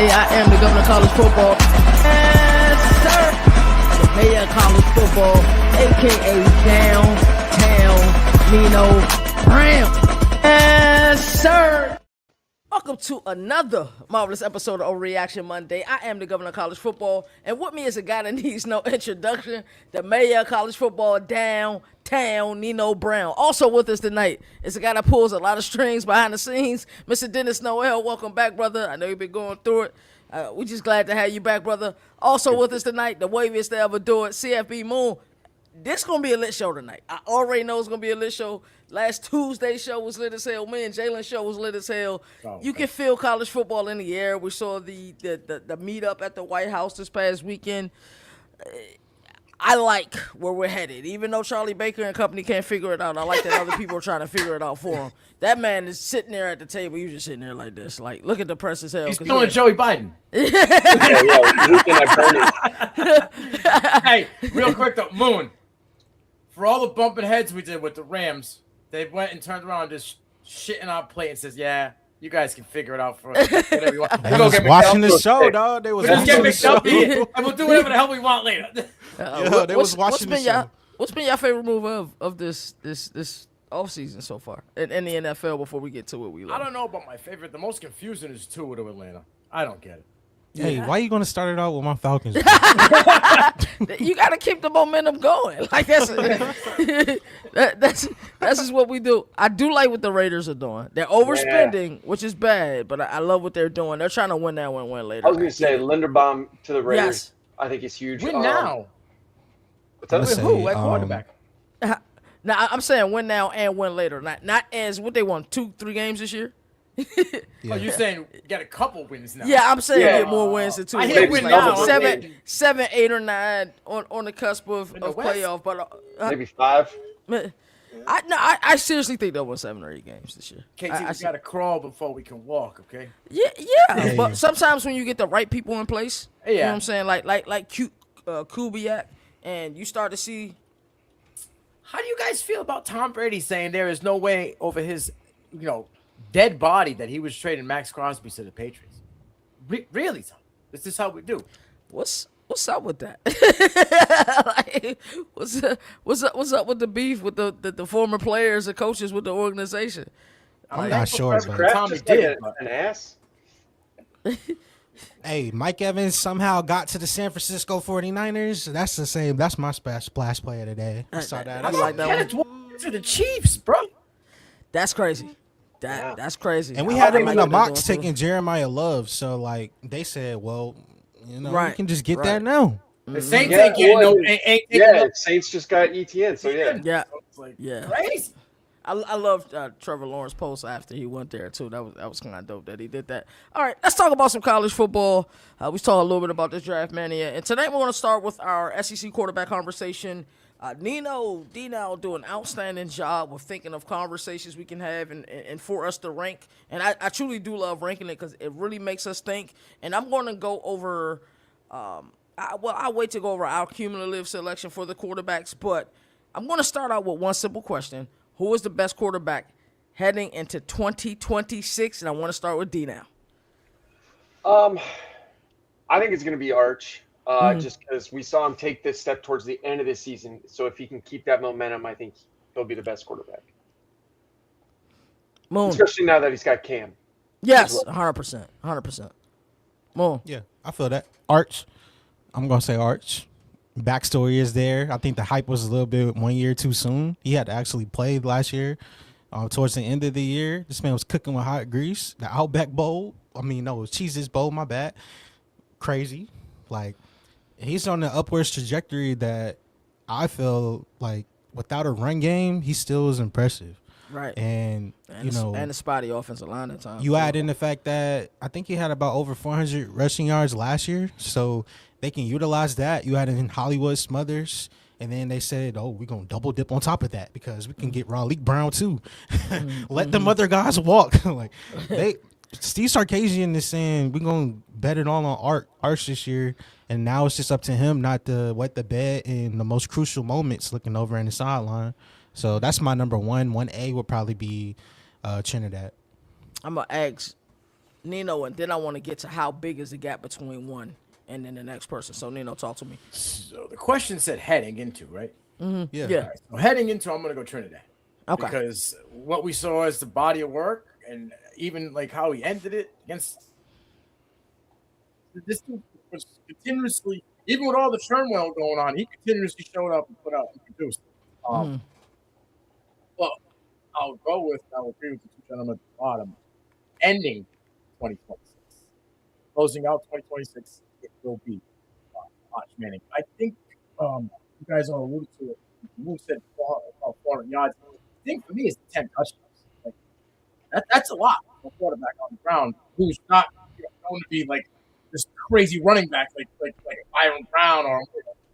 Monday. I am the governor of college football. Yes, sir. The mayor of college football, a.k.a. Downtown Nino Brown. Yes, sir. Welcome to another marvelous episode of Overreaction Monday. I am the governor of college football, and with me is a guy that needs no introduction, the mayor of college football, Downtown Nino Brown. Also with us tonight is a guy that pulls a lot of strings behind the scenes, Mr. Dennis Noel. Welcome back, brother. I know you've been going through it. We're just glad to have you back, brother. Also with us tonight, the waviest to ever do it, CFB Moon. This going to be a lit show tonight. I already know it's going to be a lit show. Last Tuesday's show was lit as hell. Me and Jalen's show was lit as hell. You can feel college football in the air. We saw the meetup at the White House this past weekend. I like where we're headed. Even though Charlie Baker and company can't figure it out, I like that other people are trying to figure it out for him. That man is sitting there at the table. You're just sitting there like this. Like, look at the press as hell. He's killing Joey Biden. Hey, real quick though, Moon. For all the bumping heads we did with the Rams, they went and turned around and just shit in our plate and says, "Yeah, you guys can figure it out for us. Whatever you want." They was watching the show, dog. They was watching the show. And we'll do whatever the hell we want later. They was watching the show. What's been your favorite move of this offseason so far in the NFL before we get to what we love? I don't know about my favorite. The most confusing is Tua to Atlanta. I don't get it. Hey, why are you going to start it out with my Falcons? You got to keep the momentum going. Like that's just what we do. I do like what the Raiders are doing. They're overspending, which is bad, but I love what they're doing. They're trying to win that win later. I was going to say Linderbaum to the Raiders. Yes. I think it's huge. Win now. What's that? Who? At quarterback. Now I'm saying win now and win later. Not as what they won 2-3 games this year. Oh, you're saying you got a couple wins now? Yeah, I'm saying get more wins than 2. I hear win now. 7, 8, or 9 on the cusp of playoff, but maybe 5. I seriously think they'll win 7 or 8 games this year. KT, we got to crawl before we can walk. Okay. Yeah. But sometimes when you get the right people in place, you know what I'm saying, like Kubiak, and you start to see. How do you guys feel about Tom Brady saying there is no way over his, dead body that he was trading Max Crosby to the Patriots? Really, Tom? This is how we do. What's up with that? Like, what's up with the beef with the former players and coaches with the organization? I'm not sure, but Tommy did an ass. Hey, Mike Evans somehow got to the San Francisco 49ers. That's the same. That's my splash play of the day. I saw that. I like that one. To the Chiefs, bro. That's crazy. That's crazy. And we had him in the mocks taking Jeremiah Love. So, like, they said, well, we can just get that now. The Saints ain't getting Saints just got ETN. So, Yeah. Crazy. I loved Trevor Lawrence post after he went there too. That was kind of dope that he did that. All right, let's talk about some college football. We talked a little bit about this draft mania, and tonight we're going to start with our SEC quarterback conversation. Nino do an outstanding job of thinking of conversations we can have and for us to rank. And I truly do love ranking it because it really makes us think. And I'm going to go over. I'll wait to go over our cumulative selection for the quarterbacks, but I'm going to start out with one simple question. Who is the best quarterback heading into 2026? And I want to start with D now. I think it's going to be Arch, just because we saw him take this step towards the end of the season. So if he can keep that momentum, I think he'll be the best quarterback. Moon. Especially now that he's got Cam. Yes, 100%. Moon. Yeah, I feel that. Arch. I'm going to say Arch. Backstory is there. I think the hype was a little bit 1 year too soon. He had to actually play last year. Towards the end of the year, this man was cooking with hot grease. The Outback Bowl. I mean, no, it was Cheez-Its Bowl, my bad. Crazy. Like, he's on the upwards trajectory that I feel like without a run game, he still is impressive. Right. And a spotty offensive line at times. You add in the fact that I think he had about over 400 rushing yards last year. So they can utilize that. You add in Hollywood Smothers. And then they said, we're going to double dip on top of that because we can get Raleigh Brown too. Let them other guys walk. Steve Sarkisian is saying we're going to bet it all on Arch this year. And now it's just up to him not to wet the bed in the most crucial moments looking over in the sideline. So that's my number one. 1A would probably be Trinidad. I'm going to ask Nino, and then I want to get to how big is the gap between one and then the next person. So Nino, talk to me. So the question said heading into, right? Yeah. Yeah. All right, so heading into, I'm going to go Trinidad. Okay. Because what we saw is the body of work and even like how he ended it against this dude was continuously, even with all the turmoil going on, he continuously showed up and put out and produced. Well, I will agree with the two gentlemen at the bottom. Ending 2026, closing out 2026, it will be Arch Manning. I think you guys all alluded to it. You said about 400 yards. The thing for me is the 10 touchdowns. Like that's a lot for a quarterback on the ground who's not going to be like this crazy running back like a Byron Brown or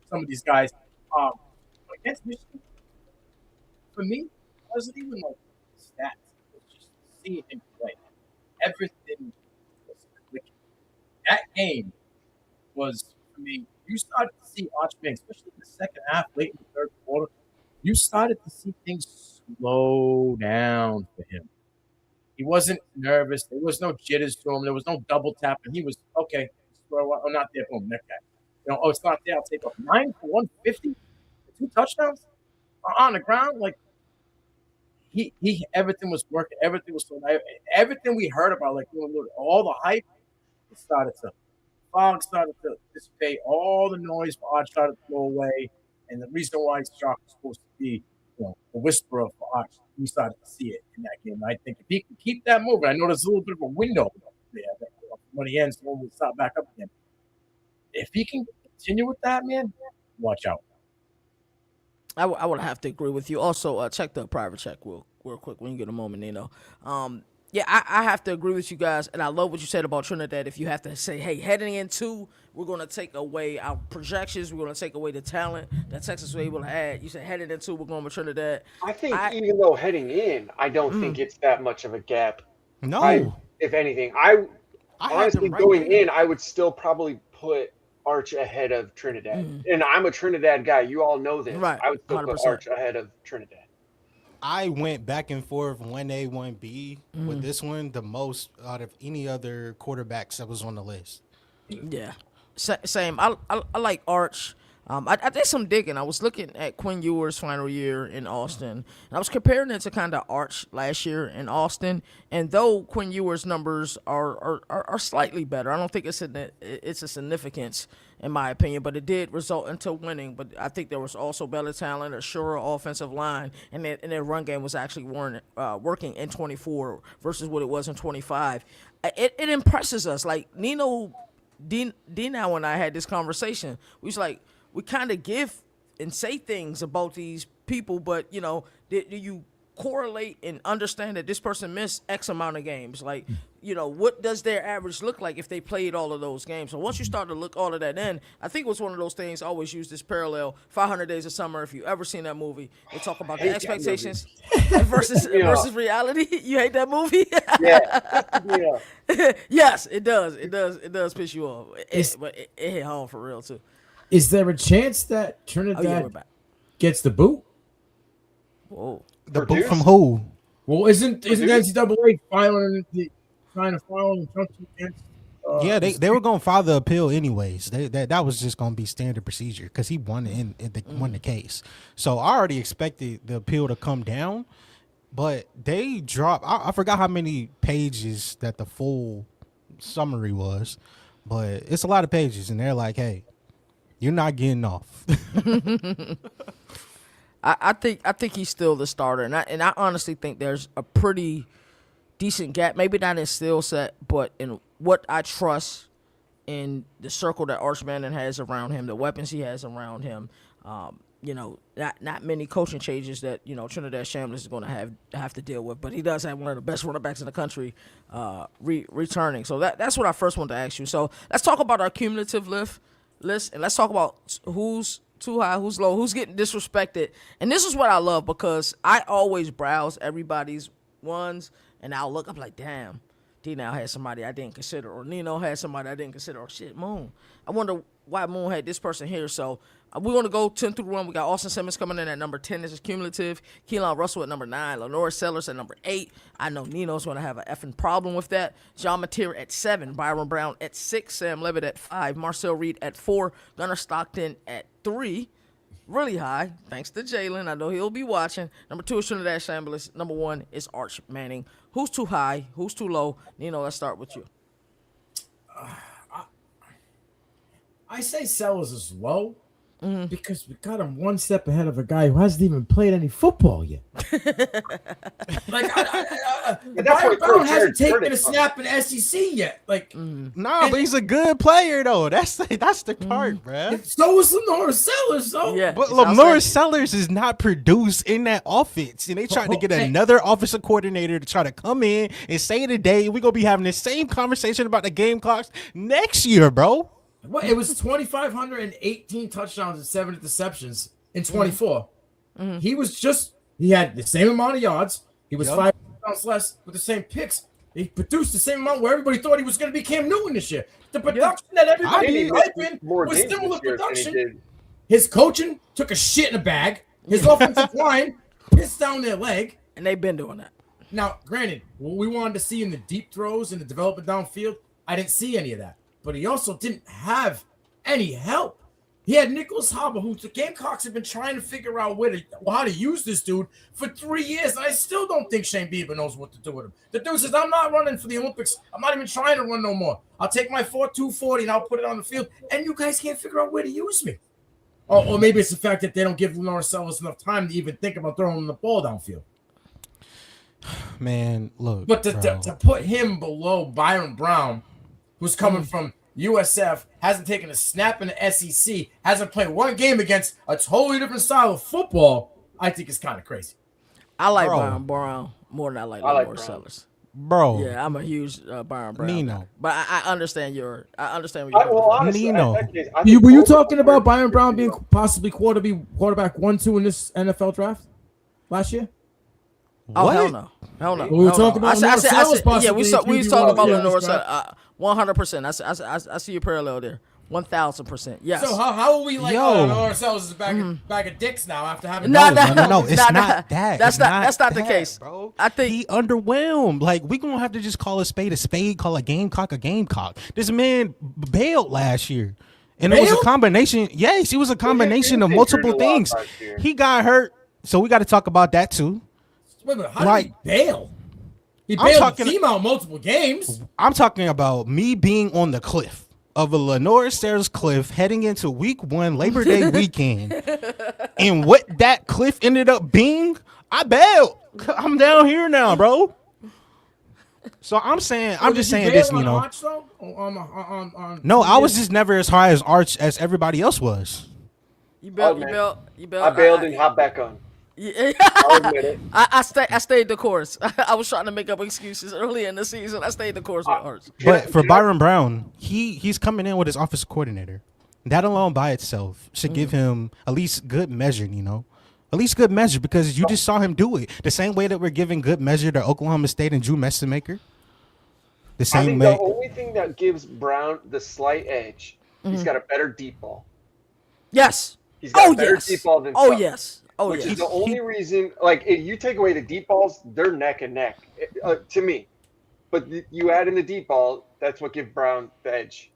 some of these guys. But against Michigan, for me, it wasn't even like stats. It was just seeing him play. Everything was clicking. That game was, for me, you started to see Arch Manning, especially in the second half, late in the third quarter, you started to see things slow down for him. He wasn't nervous. There was no jitters to him. There was no double tapping. He was, okay, oh, not there, boom, neck guy. Oh, it's not there, I'll take off. 9 for 150, 2 touchdowns on the ground. Like, he everything was working. Everything was so nice. Everything we heard about, like, all the hype, it started to fog started to dissipate. All the noise for Arch started to go away. And the reason why Sharp was supposed to be, the whisperer for Arch, we started to see it in that game. And I think if he can keep that moving, I know there's a little bit of a window there when he ends, when we start back up again. If he can continue with that, man, watch out. I would have to agree with you. Also, check the private check real quick when you get a moment, Nino. Yeah, I have to agree with you guys, and I love what you said about Trinidad. If you have to say, hey, heading into, we're going to take away our projections, we're going to take away the talent that Texas was able to add. You said heading into, we're going with Trinidad. I think even though heading in, I don't think it's that much of a gap. No. If anything, honestly going in, I would still probably put Arch ahead of Trinidad. And I'm a Trinidad guy. You all know this. Right. I would still 100%. put Arch ahead of Trinidad. I went back and forth 1A, 1B with this one the most out of any other quarterbacks that was on the list. Yeah, same. I like Arch. I did some digging. I was looking at Quinn Ewers' final year in Austin, and I was comparing it to kind of Arch last year in Austin. And though Quinn Ewers' numbers are slightly better, I don't think it's a significance in my opinion. But it did result into winning. But I think there was also better talent, a surer offensive line, and their run game was actually working in 24 versus what it was in 25. It impresses us. Like Nino, Dino and I had this conversation. We was like, we kind of give and say things about these people, but, do you correlate and understand that this person missed X amount of games? Like, what does their average look like if they played all of those games? So once you start to look all of that in, I think it was one of those things, I always use this parallel, 500 Days of Summer. If you ever seen that movie, they talk about the expectations versus reality. You hate that movie? Yeah. Yes, it does. It does piss you off. But it hit home for real, too. Is there a chance that Trinidad gets the boot? Whoa. The boot from who? Well, isn't NCAA trying to file an injunction against? Yeah, they were gonna file the appeal anyways. That was just gonna be standard procedure because he won won the case. So I already expected the appeal to come down, but they dropped. I forgot how many pages that the full summary was, but it's a lot of pages, and they're like, hey, you're not getting off. I think he's still the starter, and I honestly think there's a pretty decent gap. Maybe not in skill set, but in what I trust in the circle that Arch Manning has around him, the weapons he has around him. Not many coaching changes that Trinidad Chambliss is going to have to deal with, but he does have one of the best running backs in the country returning. So that's what I first wanted to ask you. So let's talk about our cumulative list, and let's talk about who's too high, who's low, who's getting disrespected. And this is what I love, because I always browse everybody's ones, and I'll look up like, damn, D-Now had somebody I didn't consider, or Nino had somebody I didn't consider, or shit, Moon. I wonder why Moon had this person here. So we're going to go 10 through 1. We got Austin Simmons coming in at number 10. This is cumulative. Keelan Russell at number 9. Lenore Sellers at number 8. I know Nino's going to have an effing problem with that. John Mateer at 7. Byron Brown at 6. Sam Levitt at 5. Marcel Reed at 4. Gunnar Stockton at 3. Really high, thanks to Jalen. I know he'll be watching. Number 2 is Trinidad Chambliss. Number 1 is Arch Manning. Who's too high? Who's too low? Nino, let's start with you. I say Sellers is low because we got him one step ahead of a guy who hasn't even played any football yet. Like, Byron Brown hasn't taken a snap in the SEC yet. Like, Nah, but he's a good player though. That's the part, bruh. So is Lenore Sellers, though. Yeah, But Lenore Sellers is not produced in that offense, and they tried to get another offensive coordinator to try to come in and say today we're gonna be having the same conversation about the game clocks next year, bro. What? It was 2,518 touchdowns and 7 interceptions in 24. He had the same amount of yards. He was 5 touchdowns less with the same picks. He produced the same amount where everybody thought he was going to be Cam Newton this year. The production that everybody typing was similar production. His coaching took a shit in a bag. His offensive line pissed down their leg. And they've been doing that. Now, granted, what we wanted to see in the deep throws and the development downfield, I didn't see any of that. But he also didn't have any help. He had Nicholas Haba, who the Gamecocks have been trying to figure out how to use this dude for 3 years, and I still don't think Shane Bieber knows what to do with him. The dude says, I'm not running for the Olympics. I'm not even trying to run no more. I'll take my 4.240 and I'll put it on the field, and you guys can't figure out where to use me. Or maybe it's the fact that they don't give Lenore Sellers enough time to even think about throwing the ball downfield. Man, look. But to put him below Byron Brown, who's coming from USF, hasn't taken a snap in the SEC, hasn't played one game against a totally different style of football, I think it's kind of crazy. I like Byron Brown more than I like Lenore Sellers. Bro. Yeah, I'm a huge Byron Brown Nino. guy. But I understand where you're honestly, Nino. Were you talking about Byron Brown being possibly quarterback 1-2 in this NFL draft last year? Oh, hell no. We were talking about Lenore Sellers possibly. Yeah, we was talking about Lenore Sellers. 100%. I see your parallel there. 1,000%. Yes. So how are we like Lenore Sellers is bag of dicks now after having No, it's not that. That's not the case, bro. I think he underwhelmed. Like, we gonna have to just call a spade, call a gamecock a gamecock. This man bailed last year. And it was a combination. Yes, it was a combination of multiple things. He got hurt, so we got to talk about that too. Wait a minute, how did he bail? He bailed the team out multiple games. I'm talking about me being on the cliff of a Lenore Sellers cliff heading into week 1 Labor Day weekend. And what that cliff ended up being, I bailed. I'm down here now, bro. So I'm just saying this, you know. No, I was just never as high as Arch as everybody else was. You bailed. I bailed and hopped back on. Yeah. I stayed the course. I was trying to make up excuses earlier in the season. I stayed the course with Arch. But for Byron Brown, he's coming in with his offensive coordinator. That alone by itself should give him at least good measure, you know. At least good measure, because you just saw him do it. The same way that we're giving good measure to Oklahoma State and Drew Messemaker. The same way. The only thing that gives Brown the slight edge, he's got a better deep ball. Yes. He's got a better deep ball than Trump. Yes. Which is the only reason, like, if you take away the deep balls, they're neck and neck, to me. But you add in the deep ball, that's what gives Brown the edge.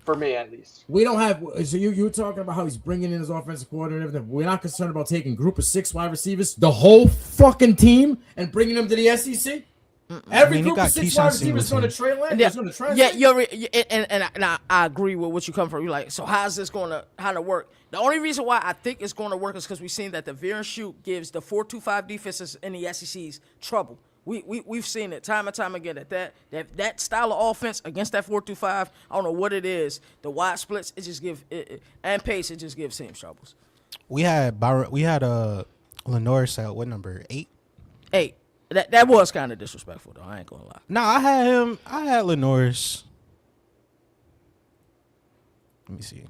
For me, at least. We don't have, so you were talking about how he's bringing in his offensive coordinator and everything. We're not concerned about taking group of 6 wide receivers, the whole fucking team, and bringing them to the SEC? Every group of 6 wide receivers is going to trail in. And I agree with what you come from. You're like, so how's this going to work? The only reason why I think it's going to work is because we've seen that the veer and shoot gives the 4-2-5 defenses in the SECs trouble. We've seen it time and time again that style of offense against that 4-2-5. I don't know what it is. The wide splits, it just gives and pace, it just gives teams troubles. We had Lenore Sellers, what number? 8? 8. That was kind of disrespectful, though. I ain't gonna lie. No, I had Lenore's. Let me see.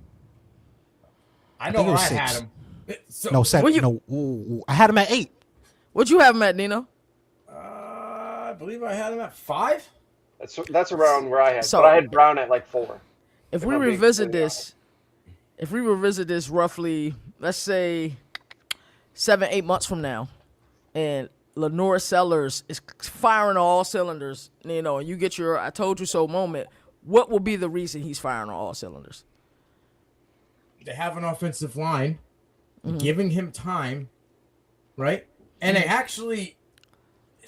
I know where I had him. So, no, 7. I had him at 8. What'd you have him at, Nino? I believe I had him at 5. That's around where I had. So- but I had Brown at like 4. If we I'm being revisit completely this roughly, let's say 7-8 months from now, and Lenore Sellers is firing on all cylinders, and you get your "I told you so" moment, what will be the reason he's firing on all cylinders? They have an offensive line, giving him time, right? And they actually,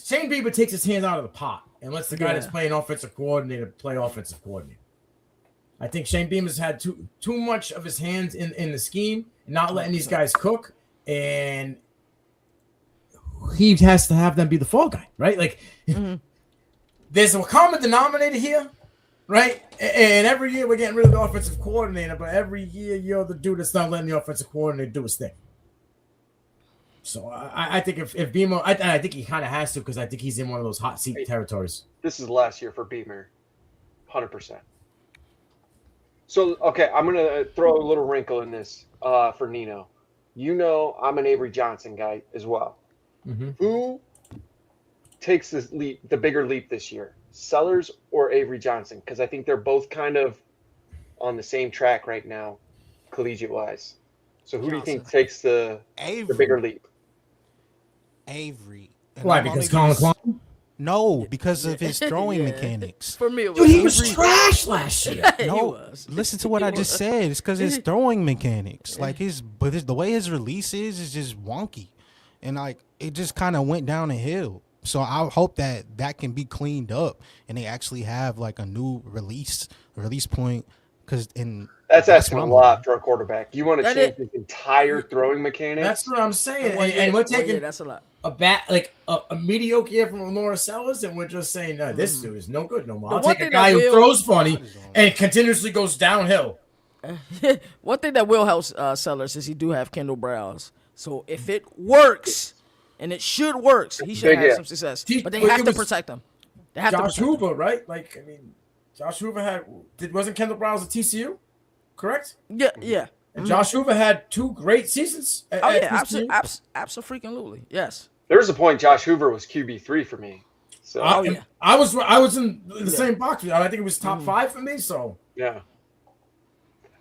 Shane Beamer takes his hands out of the pot and lets the guy that's playing offensive coordinator play offensive coordinator. I think Shane Beamer's had too much of his hands in the scheme, not letting these guys cook, and he has to have them be the fall guy, right? Like, there's a common denominator here, right? And every year we're getting rid of the offensive coordinator, but every year you're the dude that's not letting the offensive coordinator do his thing. So I think if Beamer, I think he kind of has to, because I think he's in one of those hot seat territories. This is last year for Beamer, 100%. So, okay, I'm going to throw a little wrinkle in this for Nino. I'm an Avery Johnson guy as well. Who takes this leap, the bigger leap this year, Sellers or Avery Johnson? Because I think they're both kind of on the same track right now, collegiate-wise. So who do you think takes the bigger leap? Avery. And Why? I'm Because only Colin just- Klein? No, because of his throwing mechanics. For me, it was Dude, he was Avery. trash last year. He No, was. listen to what I just said. It's because his throwing mechanics, like the way his release is just wonky, and like it just kind of went down a hill. So I hope that can be cleaned up, and they actually have like a new release point. Because That's asking what a I'm lot hoping. for a quarterback. You want to That change is- his entire throwing mechanics? That's what I'm saying. Well, And we're taking that's a lot. a mediocre year from Lenora Sellers, and we're just saying, no, this dude is no good no more. The I'll one take a thing guy that who will- throws funny and continuously goes downhill. One thing that will help Sellers is he do have Kendall Browns. So if it works, and it should work, he should Big have if. some success. See, But they but have it to was protect him. They have to Josh protect him. Hoover, right? Like, I mean, Josh Hoover wasn't Kendall Browns at TCU, correct? Yeah. And Josh Hoover had 2 great seasons at Oh yeah, TCU. absolutely. Yes. There was a point Josh Hoover was QB3 for me. So yeah. I was in the same box. I think it was top 5 for me. So yeah.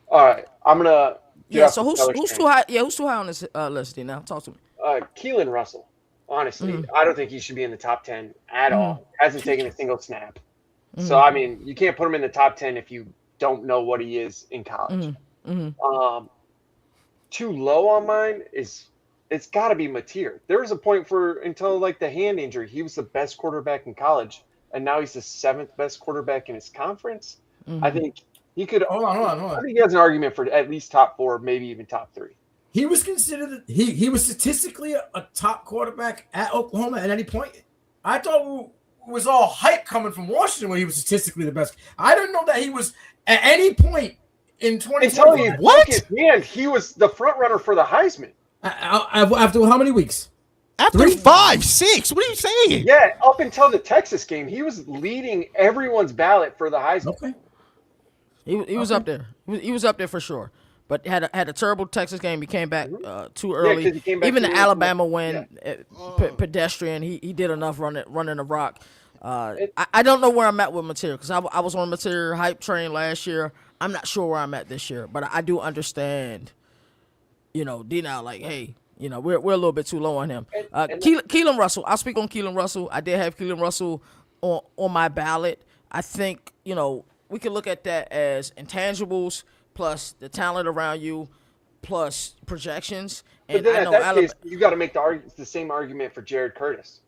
All right, I'm gonna. get Yeah. off So the who's Sellers too train. high? Yeah, who's too high on this list? Now talk to me. Keelan Russell. Honestly, I don't think he should be in the top 10 at all. Hasn't taken a single snap. So I mean, you can't put him in the top 10 if you don't know what he is in college. Too low on mine is it's got to be Mateer. There was a point until like the hand injury, he was the best quarterback in college, and now he's the 7th best quarterback in his conference. I think he could. hold on. I think he has an argument for at least top 4, maybe even top 3. He was considered. He was statistically a top quarterback at Oklahoma at any point. I thought it was all hype coming from Washington when he was statistically the best. I didn't know that he was at any point in I'm telling you, 2020. look at man, he was the front runner for the Heisman. After how many weeks? After 3? 5, 6, what are you saying? Yeah, up until the Texas game, he was leading everyone's ballot for the Heisman. Okay. He was up there. He was up there for sure. But had a terrible Texas game. He came back too early. 'cause he came back Even too the early. Alabama win, pedestrian. He did enough running the rock. I don't know where I'm at with Mateer because I was on Mateer hype train last year. I'm not sure where I'm at this year, but I do understand. D-Now, like, hey, we're a little bit too low on him. Keelan Russell. I'll speak on Keelan Russell. I did have Keelan Russell on my ballot. I think we can look at that as intangibles plus the talent around you, plus projections. But And then I at know that case, you got to make the same argument for Jared Curtis.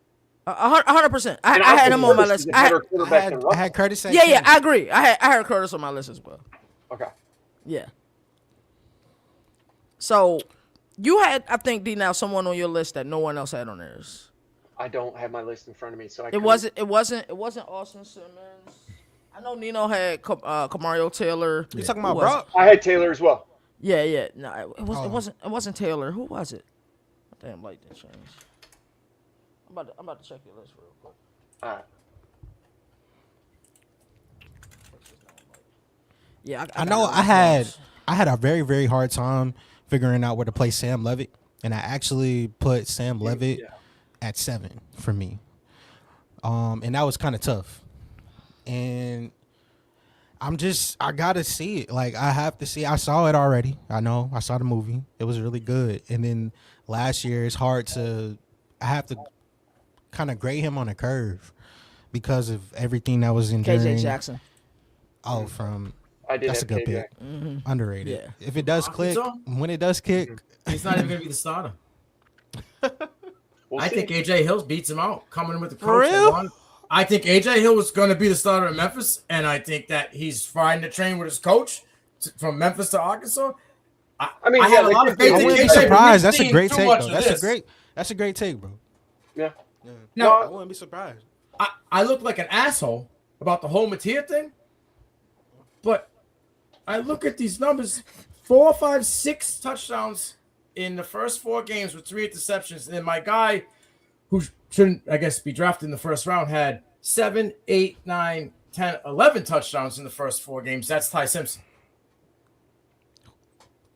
100%. I And had think him on my Curtis is list. a better quarterback than I Russell. had Curtis at Yeah, 10. I agree. I had Curtis on my list as well. Okay. Yeah. So you had, I think, D-Now, someone on your list that no one else had on theirs. I don't have my list in front of me, so I It wasn't Austin Simmons. I know Nino had Kamario Taylor. You talking Who about was Brock? I had Taylor as well. Yeah. No, it wasn't Taylor. Who was it? Damn, light didn't change. I'm about to check your list real quick. All right. Yeah, I know I had a very, very hard time figuring out where to play Sam Levitt, and I actually put Sam Levitt at 7 for me. And that was kind of tough. and I gotta see it. Like, I have to see. I saw it already. I know. I saw the movie. It was really good. And then last year, it's hard to. I have to kind of grade him on a curve because of everything that was enduring. KJ Jackson. Oh, from. I did That's a have good KJ. pick. Underrated. Yeah. If it does click, so? when it does kick, He's not even going to be the starter. We'll I see. think AJ Hill beats him out, coming in with the For coach. real? I think AJ Hill was going to be the starter in Memphis, and I think that he's riding the train with his coach from Memphis to Arkansas. I mean, I yeah, have a they lot of could be faith I in wouldn't be KJ, but surprised. we've That's a seen great too take, much though. of That's this. a great take, bro. Yeah. Now, I wouldn't be surprised. I look like an asshole about the whole Mateer thing, but I look at these numbers: 4, 5, 6 touchdowns in the first 4 games with 3 interceptions, and my guy, who shouldn't, I guess, be drafted in the first round, had 7, 8, 9, 10, 11 touchdowns in the first 4 games. That's Ty Simpson.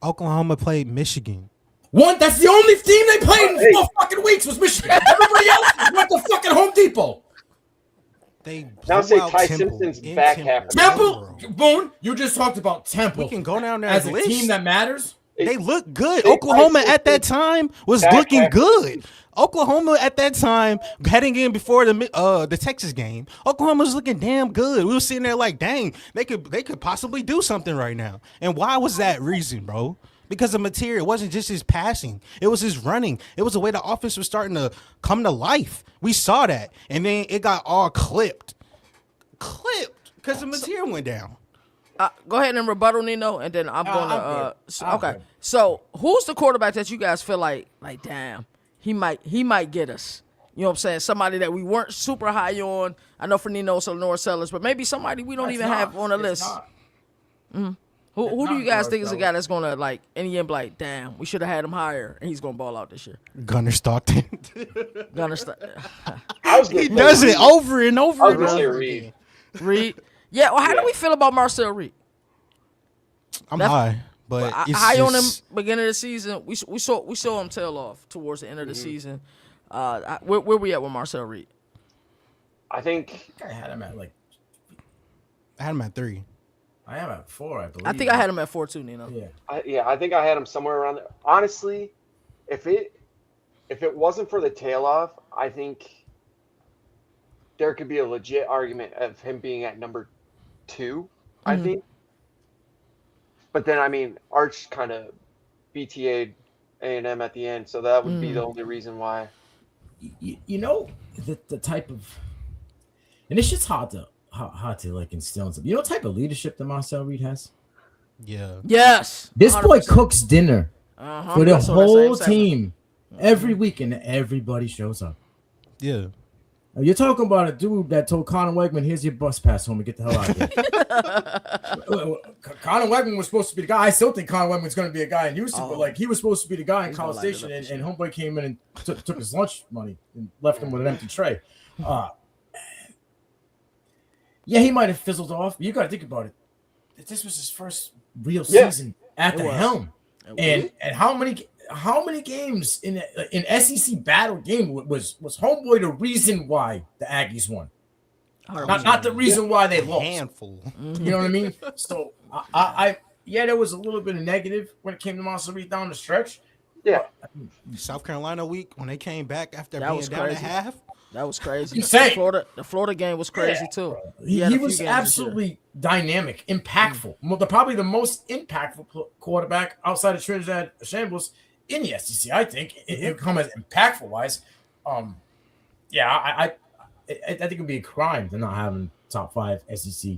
Oklahoma played Michigan. That's the only team they played in Hey. 4 fucking weeks was Michigan. Everybody else went to fucking Home Depot. They Now blew say out Ty Temple Simpson's in back Temple. half. Temple, Boone, you just talked about Temple We can go down there as and a list. team that matters. They look good. They Oklahoma played at that time was back looking half. good. Oklahoma at that time, heading in before the Texas game, Oklahoma was looking damn good. We were sitting there like, dang, they could possibly do something right now. And why was that reason, bro? Because the material, it wasn't just his passing. It was his running. It was the way the offense was starting to come to life. We saw that. And then it got all clipped. Because the material went down. Go ahead and rebuttal, Nino, and then I'm going I'm to. good. I'm Okay, good. so who's the quarterback that you guys feel like damn, he might get us? You know what I'm saying? Somebody that we weren't super high on. I know for Nino, so Lenore Sellers, but maybe somebody we don't It's even not. have on the It's list. not. Who do not you guys Lenore think is a Sellers. guy that's gonna like in the end be like, damn, we should have had him higher, and he's gonna ball out this year? Gunnar Stockton. Gonna start. I was gonna He say does it Reed. over and over I was and gonna say over Reed. again. Reed. Yeah. Well, how do Yeah. we feel about Marcel Reed? I'm That's- high, but it's High on him just- beginning of the season. We saw him tail off towards the end of the season. Where we at with Marcel Reed? I think I had him at like I had him at 3. I am at 4, I believe. I think I had him at 4-2, Nino. Yeah. I think I had him somewhere around there. Honestly, if it wasn't for the tail off, I think there could be a legit argument of him being at number 2. I think. But then I mean, Arch kind of BTA'd A&M at the end, so that would be the only reason why. You know the type of, and this shit's hard to like instill in some. You know what type of leadership that Marcel Reed has? Yeah. Yes. This boy 100%. cooks dinner Uh-huh. for the I saw that whole same segment. team every week, and everybody shows up. Yeah. Now, you're talking about a dude that told Conor Wegman, "Here's your bus pass home and get the hell out of here." Conor Wegman was supposed to be the guy. I still think Conor Wegman's going to be a guy in Houston, but like he was supposed to be the guy in He's College gonna light it Station, up this and Homeboy came in and took his lunch money and left him with an empty tray. Yeah, he might have fizzled off. But you got to think about it. This was his first real season at the was. helm, and how many games in SEC battle game was Homeboy the reason why the Aggies won? Not the reason why they lost. Handful. You know what I mean? So I there was a little bit of negative when it came to Monster Reed down the stretch. Yeah. South Carolina week when they came back after That being was down at crazy. half. That was crazy. Insane. The Florida game was crazy too. He had a few was games this year. absolutely dynamic, impactful. Probably the most impactful quarterback outside of Trinidad Chambliss in the SEC. I think it come as impactful wise. I think it'd be a crime to not having top 5 SEC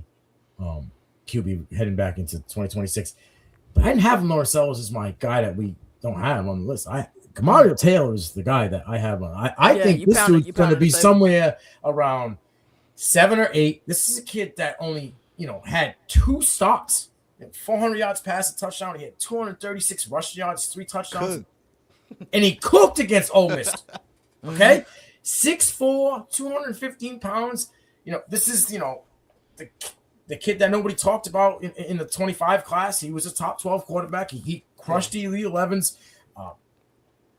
QB heading back into 2026. But I didn't have Lenore Sellers as my guy that we don't have on the list. Kamario Taylor is the guy that I have on. I Yeah, think you this pounded- dude's you going to pounded be the table. somewhere around 7 or 8. This is a kid that only, had 2 stops, 400 yards pass, a touchdown. He had 236 rushing yards, 3 touchdowns, and he cooked against Ole Miss. Okay, 6'4", 215 pounds. This is the kid that nobody talked about in the 25 class. He was a top 12 quarterback. He crushed the Elite 11s.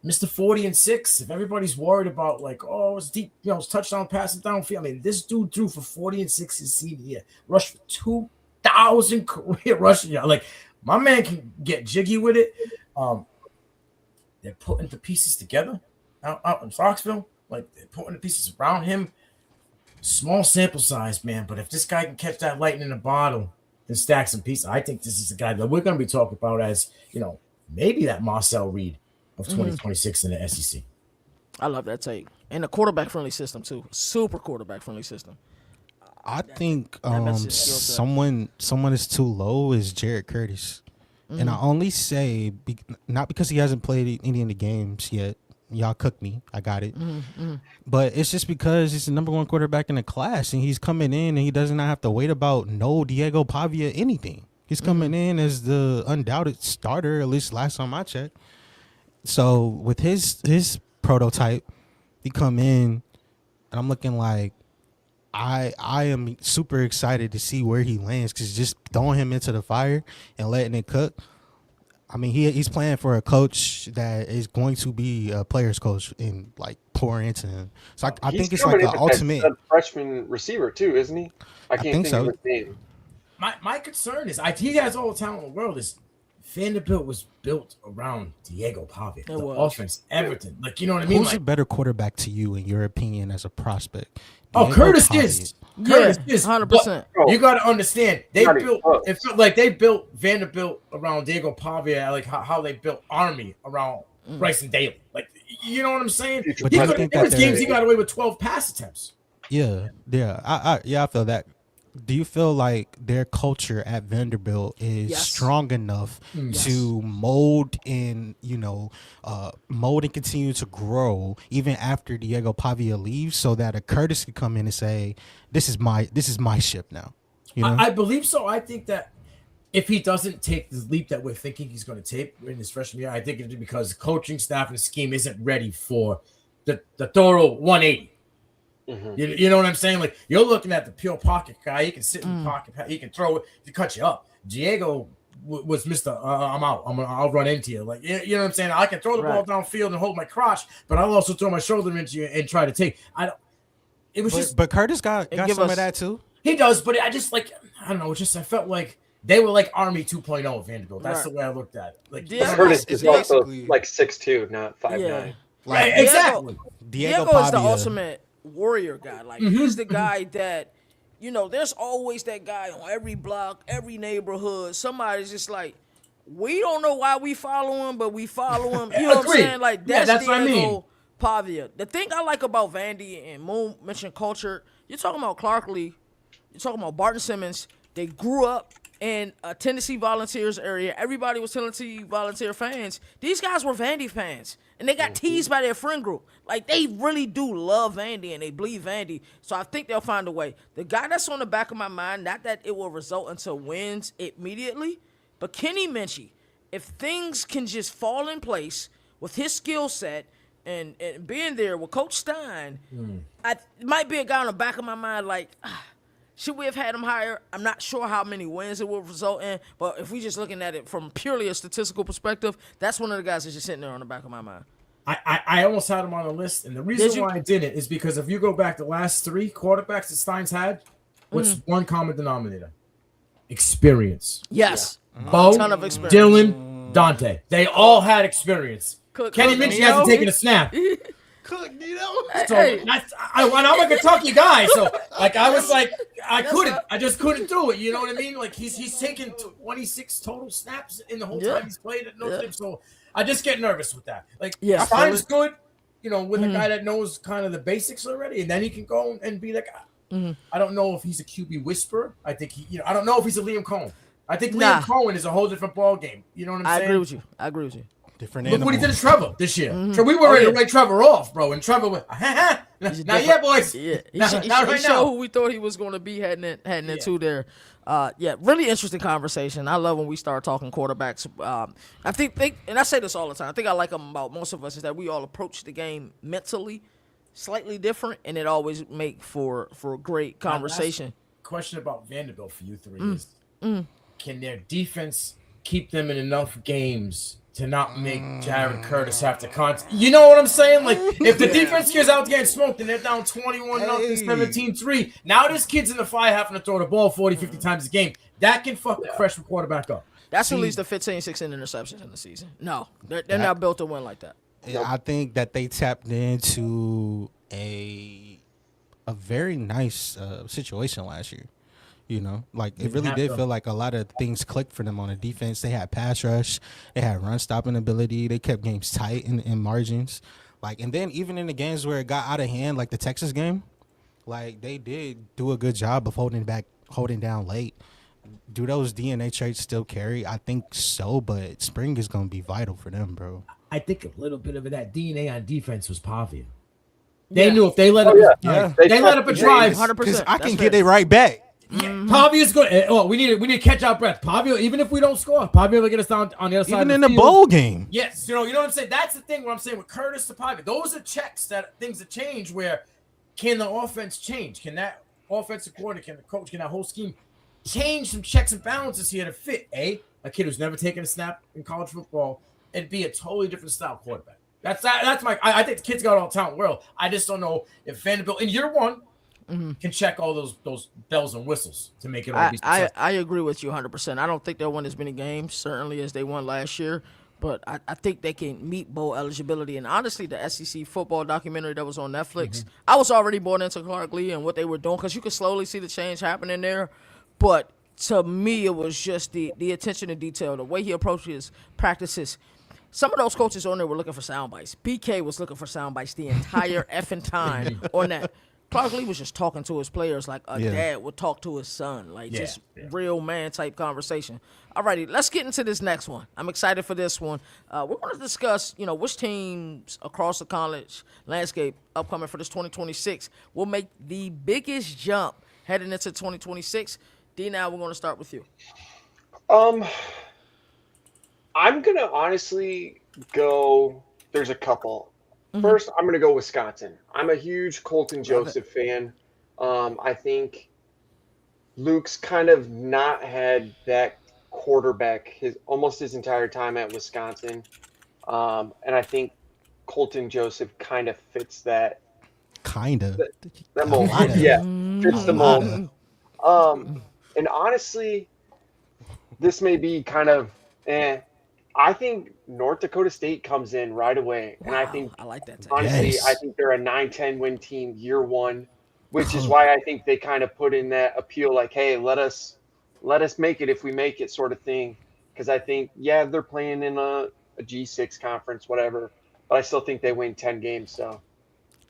Mr. 40-6. If everybody's worried about like, oh, it's deep, it's touchdown passes downfield. I mean, this dude threw for 40-6 his senior year, rushed for 2,000 career rushing yards. Like, my man can get jiggy with it. They're putting the pieces together out in Foxville. Like, they're putting the pieces around him. Small sample size, man. But if this guy can catch that lightning in a bottle and stack some pieces, I think this is a guy that we're going to be talking about as, maybe that Marcel Reed of 2026 in the SEC. I love that take. And a quarterback-friendly system, too. Super quarterback-friendly system. I think someone is too low is Jared Curtis. And I only say, not because he hasn't played any of the games yet. Y'all cooked me. I got it. But it's just because he's the number one quarterback in the class, and he's coming in and he doesn't have to wait about no Diego Pavia anything. He's coming in as the undoubted starter, at least last time I checked. So with his prototype, he come in, and I'm looking like I am super excited to see where he lands, because just throwing him into the fire and letting it cook. I mean, he's playing for a coach that is going to be a player's coach and like pour into him. So I think it's like the ultimate freshman receiver too, isn't he? I can't think of his name. My concern is he has all the talent in the world. Is Vanderbilt was built around Diego Pavia, the offense, everything. Like, you know what I mean? Who's a better quarterback to you, in your opinion, as a prospect? Curtis is. Curtis is 100%. You got to understand, it felt like they built Vanderbilt around Diego Pavia, like how they built Army around Bryson Daly. Like, you know what I'm saying? But there was games he got away with 12 pass attempts. Yeah. I feel that. Do you feel like their culture at Vanderbilt is strong enough to mold and continue to grow even after Diego Pavia leaves, so that a Curtis could come in and say, "This is my ship now"? I believe so. I think that if he doesn't take the leap that we're thinking he's going to take in his freshman year, I think it's because the coaching staff and scheme isn't ready for the thorough 180. You know what I'm saying? Like, you're looking at the pure pocket guy. He can sit in the pocket. He can throw it to cut you up. Diego was Mr. I'm out. I'll run into you. Like, you know what I'm saying? I can throw the ball downfield and hold my crotch, but I'll also throw my shoulder into you and try to take. But Curtis got some of that too. He does, but I just I don't know. I felt like they were like Army 2.0 at Vanderbilt. That's the way I looked at it. Like, Curtis is also like 6'2", not 5'9". Yeah. Like, exactly. Diego is the ultimate warrior guy. Like, he's the guy that, there's always that guy on every block, every neighborhood. Somebody's just like, we don't know why we follow him, but we follow him. You know what I'm saying? Like, that's Diego what I mean. Pavia. The thing I like about Vandy, and Moon mentioned culture, you're talking about Clark Lee, you're talking about Barton Simmons. They grew up in a Tennessee Volunteers area. Everybody was Tennessee Volunteer fans. These guys were Vandy fans. And they got teased by their friend group. Like, they really do love Vandy, and they bleed Vandy. So I think they'll find a way. The guy that's on the back of my mind, not that it will result into wins immediately, but Kenny Minchie, if things can just fall in place with his skill set and being there with Coach Stein, it might be a guy on the back of my mind like, should we have had him higher? I'm not sure how many wins it will result in, but if we just looking at it from purely a statistical perspective, that's one of the guys that's just sitting there on the back of my mind. I almost had him on the list, and the reason why I didn't is because if you go back the last three quarterbacks that Stein's had, what's one common denominator? Experience. Yes. Bo, ton of experience. Dylan, Dante. They all had experience. Kenny Minchie hasn't taken a snap. So I'm a Kentucky guy, so like I was like I just couldn't do it. You know what I mean? Like he's taken 26 total snaps in the whole time he's played at Notre Dame, so I just get nervous with that. Like Stein's good, with a guy that knows kind of the basics already, and then he can go and be like, I don't know if he's a QB whisperer. I think I don't know if he's a Liam Cohen. I think Liam Cohen is a whole different ball game. You know what I'm saying? I agree with you. Different Look animal. what he did to Trevor this year. So we were ready to write Trevor off, bro. And Trevor went, not yet, boys. Yeah, he right showed now. who we thought he was going to be heading into there. Really interesting conversation. I love when we start talking quarterbacks. I think, and I say this all the time, I think I like them about most of us is that we all approach the game mentally slightly different, and it always make for a great conversation. Question about Vanderbilt for you three is, can their defense keep them in enough games to not make Jared Curtis have to You know what I'm saying? Like, if the defense gets out getting smoked and they're down 21-0, 17-3, now this kid's in the fire having to throw the ball 40, 50 times a game. That can fuck the freshman quarterback up. That's at least the 15, 16 interceptions in the season. No, they're not built to win like that. I think that they tapped into a very nice situation last year. You know, like it really did feel like a lot of things clicked for them on the defense. They had pass rush, they had run stopping ability, they kept games tight in margins. Like, and then even in the games where it got out of hand, like the Texas game, like they did do a good job of holding down late. Do those DNA traits still carry? I think so, but spring is going to be vital for them, bro. I think a little bit of that DNA on defense was Pavia. They knew if they let up, they let up a drive, 100%. I can get it right back. Pavia's good. Oh, we need to catch our breath. Pavia, even if we don't score, Pavia will get us down on the other side. Even of in the the field. bowl game. Yes, you know what I'm saying. That's the thing. What I'm saying with Curtis to Pavia, those are checks things that change. Where can the offense change? Can that offensive coordinator, can the coach, can that whole scheme change some checks and balances here to fit a kid who's never taken a snap in college football and be a totally different style quarterback? That's my. I think the kid's got all the talent in the world. I just don't know if Vanderbilt in year one can check all those bells and whistles to make it all be successful. I agree with you 100%. I don't think they'll win as many games, certainly, as they won last year. But I think they can meet bowl eligibility. And honestly, the SEC football documentary that was on Netflix, I was already born into Clark Lee and what they were doing because you could slowly see the change happening there. But to me, it was just the attention to detail, the way he approached his practices. Some of those coaches on there were looking for sound bites. BK was looking for sound bites the entire effing time on that. Clark Lee was just talking to his players like a dad would talk to his son, like just real man type conversation. All righty, let's get into this next one. I'm excited for this one. We're going to discuss, which teams across the college landscape upcoming for this 2026 will make the biggest jump heading into 2026. D, now we're going to start with you. I'm going to honestly go, there's a couple. First, I'm going to go Wisconsin. I'm a huge Colton Joseph fan. I think Luke's kind of not had that quarterback almost his entire time at Wisconsin. And I think Colton Joseph kind of fits that. Kind of. That mold. Yeah, fits the mold. And honestly, this may be kind of I think North Dakota State comes in right away. Wow, and I think I like that. Honestly, I think they're a 9-10 win team year one, which is why I think they kind of put in that appeal like, hey, let us make it if we make it sort of thing. Because I think, they're playing in a G6 conference, whatever, but I still think they win 10 games. So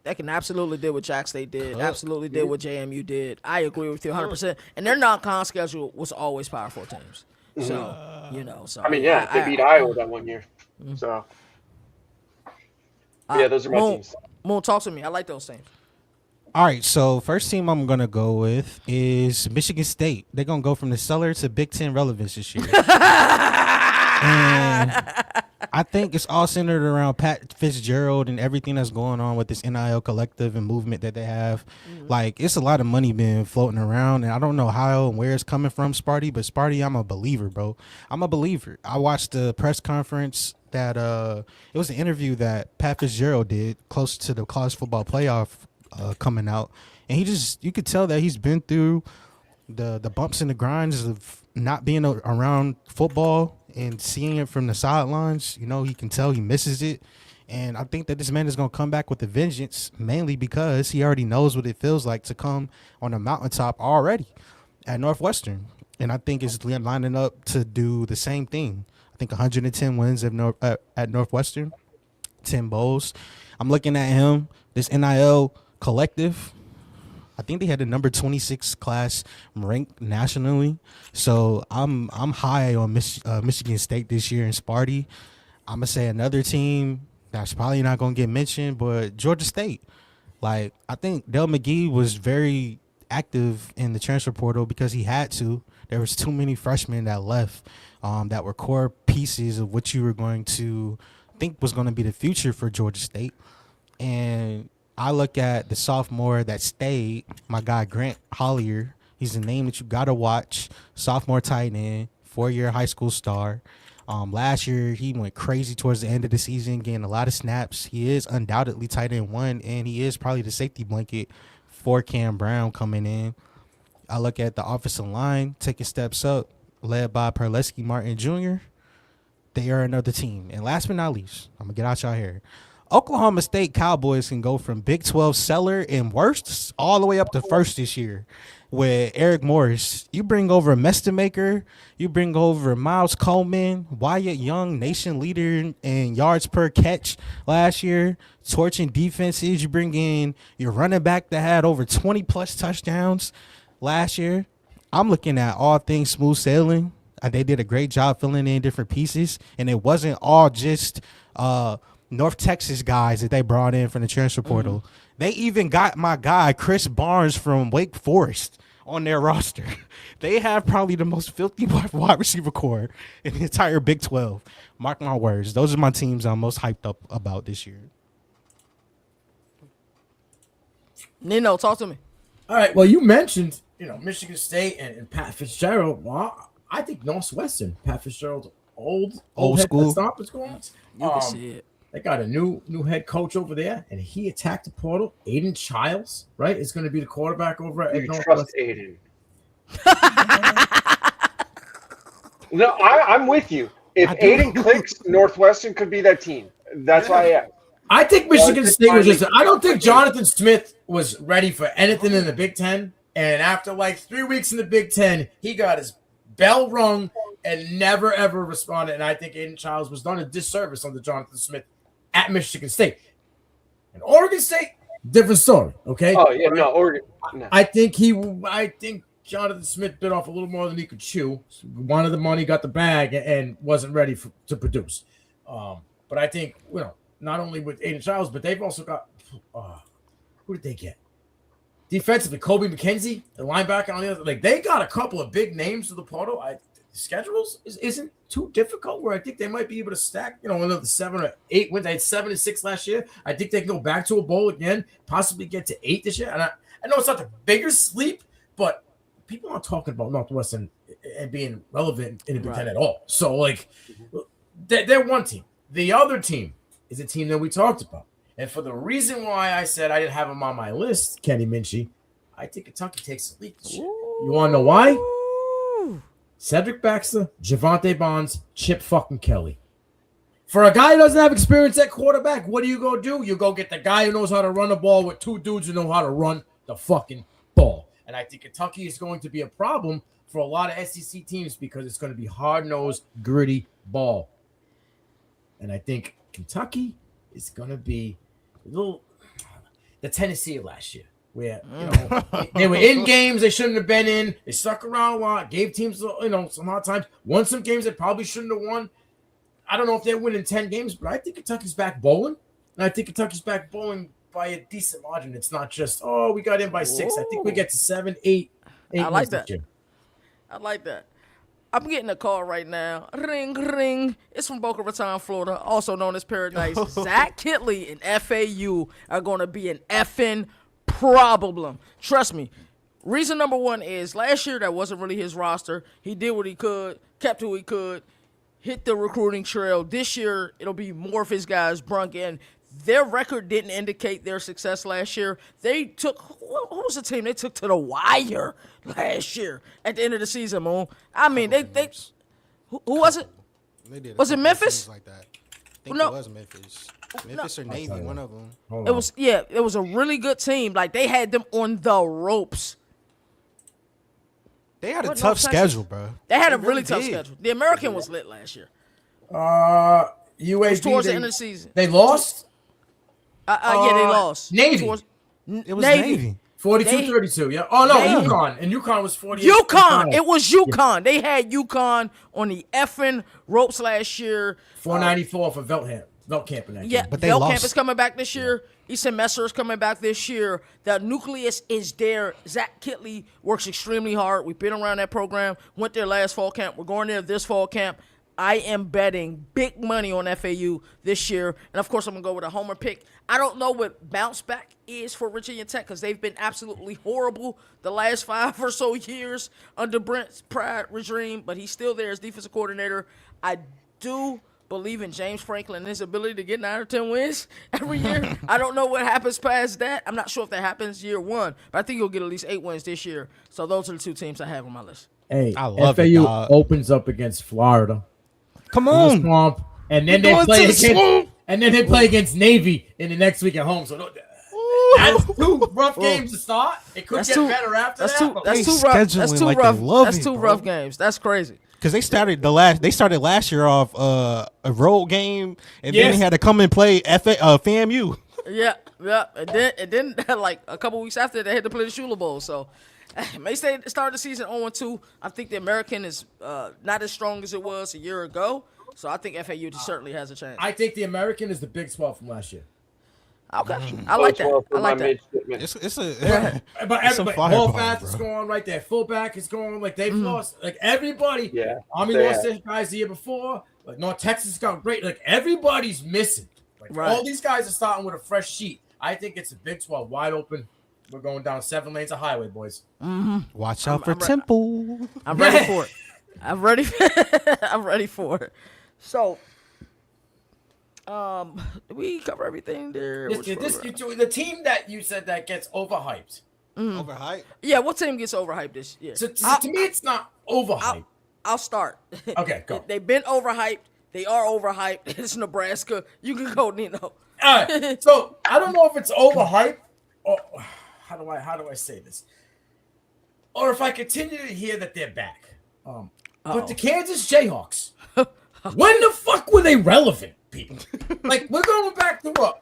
they can absolutely did what Jack State did, absolutely did what JMU did. I agree with you 100%. And their non-con schedule was always Power 4 teams. So, so I mean, they beat Iowa that one year. So, those are my teams. Moon, talk to me. I like those teams. All right, so first team I'm going to go with is Michigan State. They're going to go from the cellar to Big Ten relevance this year. And I think it's all centered around Pat Fitzgerald and everything that's going on with this NIL collective and movement that they have. Like, it's a lot of money being floating around, and I don't know how and where it's coming from, Sparty, but Sparty, I'm a believer, bro. I'm a believer. I watched the press conference that it was an interview that Pat Fitzgerald did close to the college football playoff coming out, and you could tell that he's been through the bumps and the grinds of not being around football and seeing it from the sidelines. He can tell he misses it. And I think that this man is going to come back with a vengeance, mainly because he already knows what it feels like to come on a mountaintop already at Northwestern. And I think it's lining up to do the same thing. I think 110 wins at Northwestern, 10 bowls. I'm looking at him, this NIL collective. I think they had the number 26 class ranked nationally. So I'm high on Michigan State this year in Sparty. I'm going to say another team that's probably not going to get mentioned, but Georgia State. Like, I think Del McGee was very active in the transfer portal because he had to. There was too many freshmen that left that were core pieces of what you were going to think was going to be the future for Georgia State. And I look at the sophomore that stayed, my guy Grant Hollier. He's a name that you got to watch. Sophomore tight end, 4-year high school star. Last year he went crazy towards the end of the season, getting a lot of snaps. He is undoubtedly tight end 1, and he is probably the safety blanket for Cam Brown coming in. I look at the offensive line taking steps up, led by Perleski Martin Jr. They are another team. And last but not least, I'm going to get out y'all here. Oklahoma State Cowboys can go from Big 12 seller and worst all the way up to first this year with Eric Morris. You bring over Mestamaker. You bring over Miles Coleman, Wyatt Young, nation leader in yards per catch last year, torching defenses. You bring in your running back that had over 20-plus touchdowns last year. I'm looking at all things smooth sailing. They did a great job filling in different pieces, and it wasn't all just North Texas guys that they brought in from the transfer portal. They even got my guy Chris Barnes from Wake Forest on their roster. They have probably the most filthy wide receiver core in the entire Big 12. Mark my words. Those are my teams I'm most hyped up about this year. Nino, talk to me. All right. Well, you mentioned, Michigan State and Pat Fitzgerald. Well, I think Northwestern, Pat Fitzgerald, old school. What's going on? You can see it. They got a new head coach over there, and he attacked the portal. Aiden Childs, right, is going to be the quarterback over at You Northwestern. trust Aiden. No, I'm with you. If Aiden clicks, Northwestern could be that team. That's why I asked. I think Michigan State was just – I don't think Jonathan Smith was ready for anything in the Big Ten. And after like 3 weeks in the Big Ten, he got his bell rung and never, ever responded. And I think Aiden Childs was done a disservice under Jonathan Smith at Michigan State. And Oregon State, different story, okay? Oh, yeah, no, Oregon. No. I think Jonathan Smith bit off a little more than he could chew. Wanted the money, got the bag, and wasn't ready to produce. But I think, not only with Aiden Childs, but they've also got who did they get? Defensively, Kobe McKenzie, the linebacker on the other. Like, they got a couple of big names to the portal. The schedules isn't too difficult where I think they might be able to stack, another 7 or 8 wins. They had 7-6 last year. I think they can go back to a bowl again, possibly get to 8 this year. And I know it's not the biggest leap, but people aren't talking about Northwestern and being relevant in the Big Ten at all. So, they're one team. The other team is a team that we talked about. And for the reason why I said I didn't have him on my list, Kenny Minchie, I think Kentucky takes the lead this year. You want to know why? Cedric Baxter, Javonte Bonds, Chip fucking Kelly. For a guy who doesn't have experience at quarterback, what do? You go get the guy who knows how to run the ball with 2 dudes who know how to run the fucking ball. And I think Kentucky is going to be a problem for a lot of SEC teams because it's going to be hard-nosed, gritty ball. And I think Kentucky is going to be the Tennessee of last year, where they were in games they shouldn't have been in. They stuck around a lot, gave teams some hard times, won some games they probably shouldn't have won. I don't know if they're winning 10 games, but I think Kentucky's back bowling, and I think Kentucky's back bowling by a decent margin. It's not just we got in by 6. I think we get to 7, 8. I like that. I like that. I'm getting a call right now. Ring, ring. It's from Boca Raton, Florida, also known as Paradise. Zach Kitley and FAU are going to be an effing problem. Trust me. Reason number 1 is last year that wasn't really his roster. He did what he could, kept who he could, hit the recruiting trail. This year, it'll be more of his guys brung in. Their record didn't indicate their success last year. They took – who was the team they took to the wire last year at the end of the season, Moon? I mean, they who was it? Was it Memphis? Like that. I think it was Memphis. Memphis or Navy, one of them. It was a really good team. Like, they had them on the ropes. They had a tough schedule, bro. They had a really tough schedule. The American was lit last year. UAB, towards the end of the season. They lost? Yeah, they lost. Navy. It was Navy. 42-32, yeah. Oh, no, UConn. And UConn was 48. UConn. It was UConn. They had UConn on the effing ropes last year. 494 for Veltkamp in that game. But they Veltkamp lost. is coming back this year. Easton Messer is coming back this year. The nucleus is there. Zach Kitley works extremely hard. We've been around that program. Went there last fall camp. We're going there this fall camp. I am betting big money on FAU this year. And, of course, I'm going to go with a homer pick. I don't know what bounce back is for Virginia Tech because they've been absolutely horrible the last 5 or so years under Brent's pride regime, but he's still there as defensive coordinator. I do believe in James Franklin and his ability to get 9 or 10 wins every year. I don't know what happens past that. I'm not sure if that happens year one, but I think he'll get at least 8 wins this year. So those are the 2 teams I have on my list. Hey, I love FAU it, dog. opens up against Florida. Come in the on. swamp, and then they play against Navy in the next week at home. So that's 2 rough games to start. It could get better after that. That's 2 rough. That's 2 like rough. they love That's it, 2 bro. rough games. That's crazy. Because they started last year off a road game, and then they had to come and play FAMU. Yeah. And then like a couple weeks after, they had to play the Shula Bowl. So may start the season 0-2. I think the American is not as strong as it was a year ago. So I think FAU certainly has a chance. I think the American is the Big 12 from last year. Okay, I like that. I like that. It's But it's everybody, Hallfast is going right there. Fullback is going like they've lost. Like everybody. Yeah. Army lost their guys the year before. Like North Texas got great. Like everybody's missing. Like all these guys are starting with a fresh sheet. I think it's a Big 12 wide open. We're going down 7 lanes of highway, boys. Watch out for Temple. I'm ready for it. I'm ready. I'm ready for it. So, we cover everything there. The team that you said that gets overhyped. Overhyped. Yeah, what team gets overhyped this year? So to me, it's not overhyped. I'll start. Okay, go. They've been overhyped. They are overhyped. It's Nebraska. You can go, Nino. All right. So I don't know if it's overhyped or how do I say this? Or if I continue to hear that they're back. But the Kansas Jayhawks, when the fuck were they relevant, people? Like we're going back to what?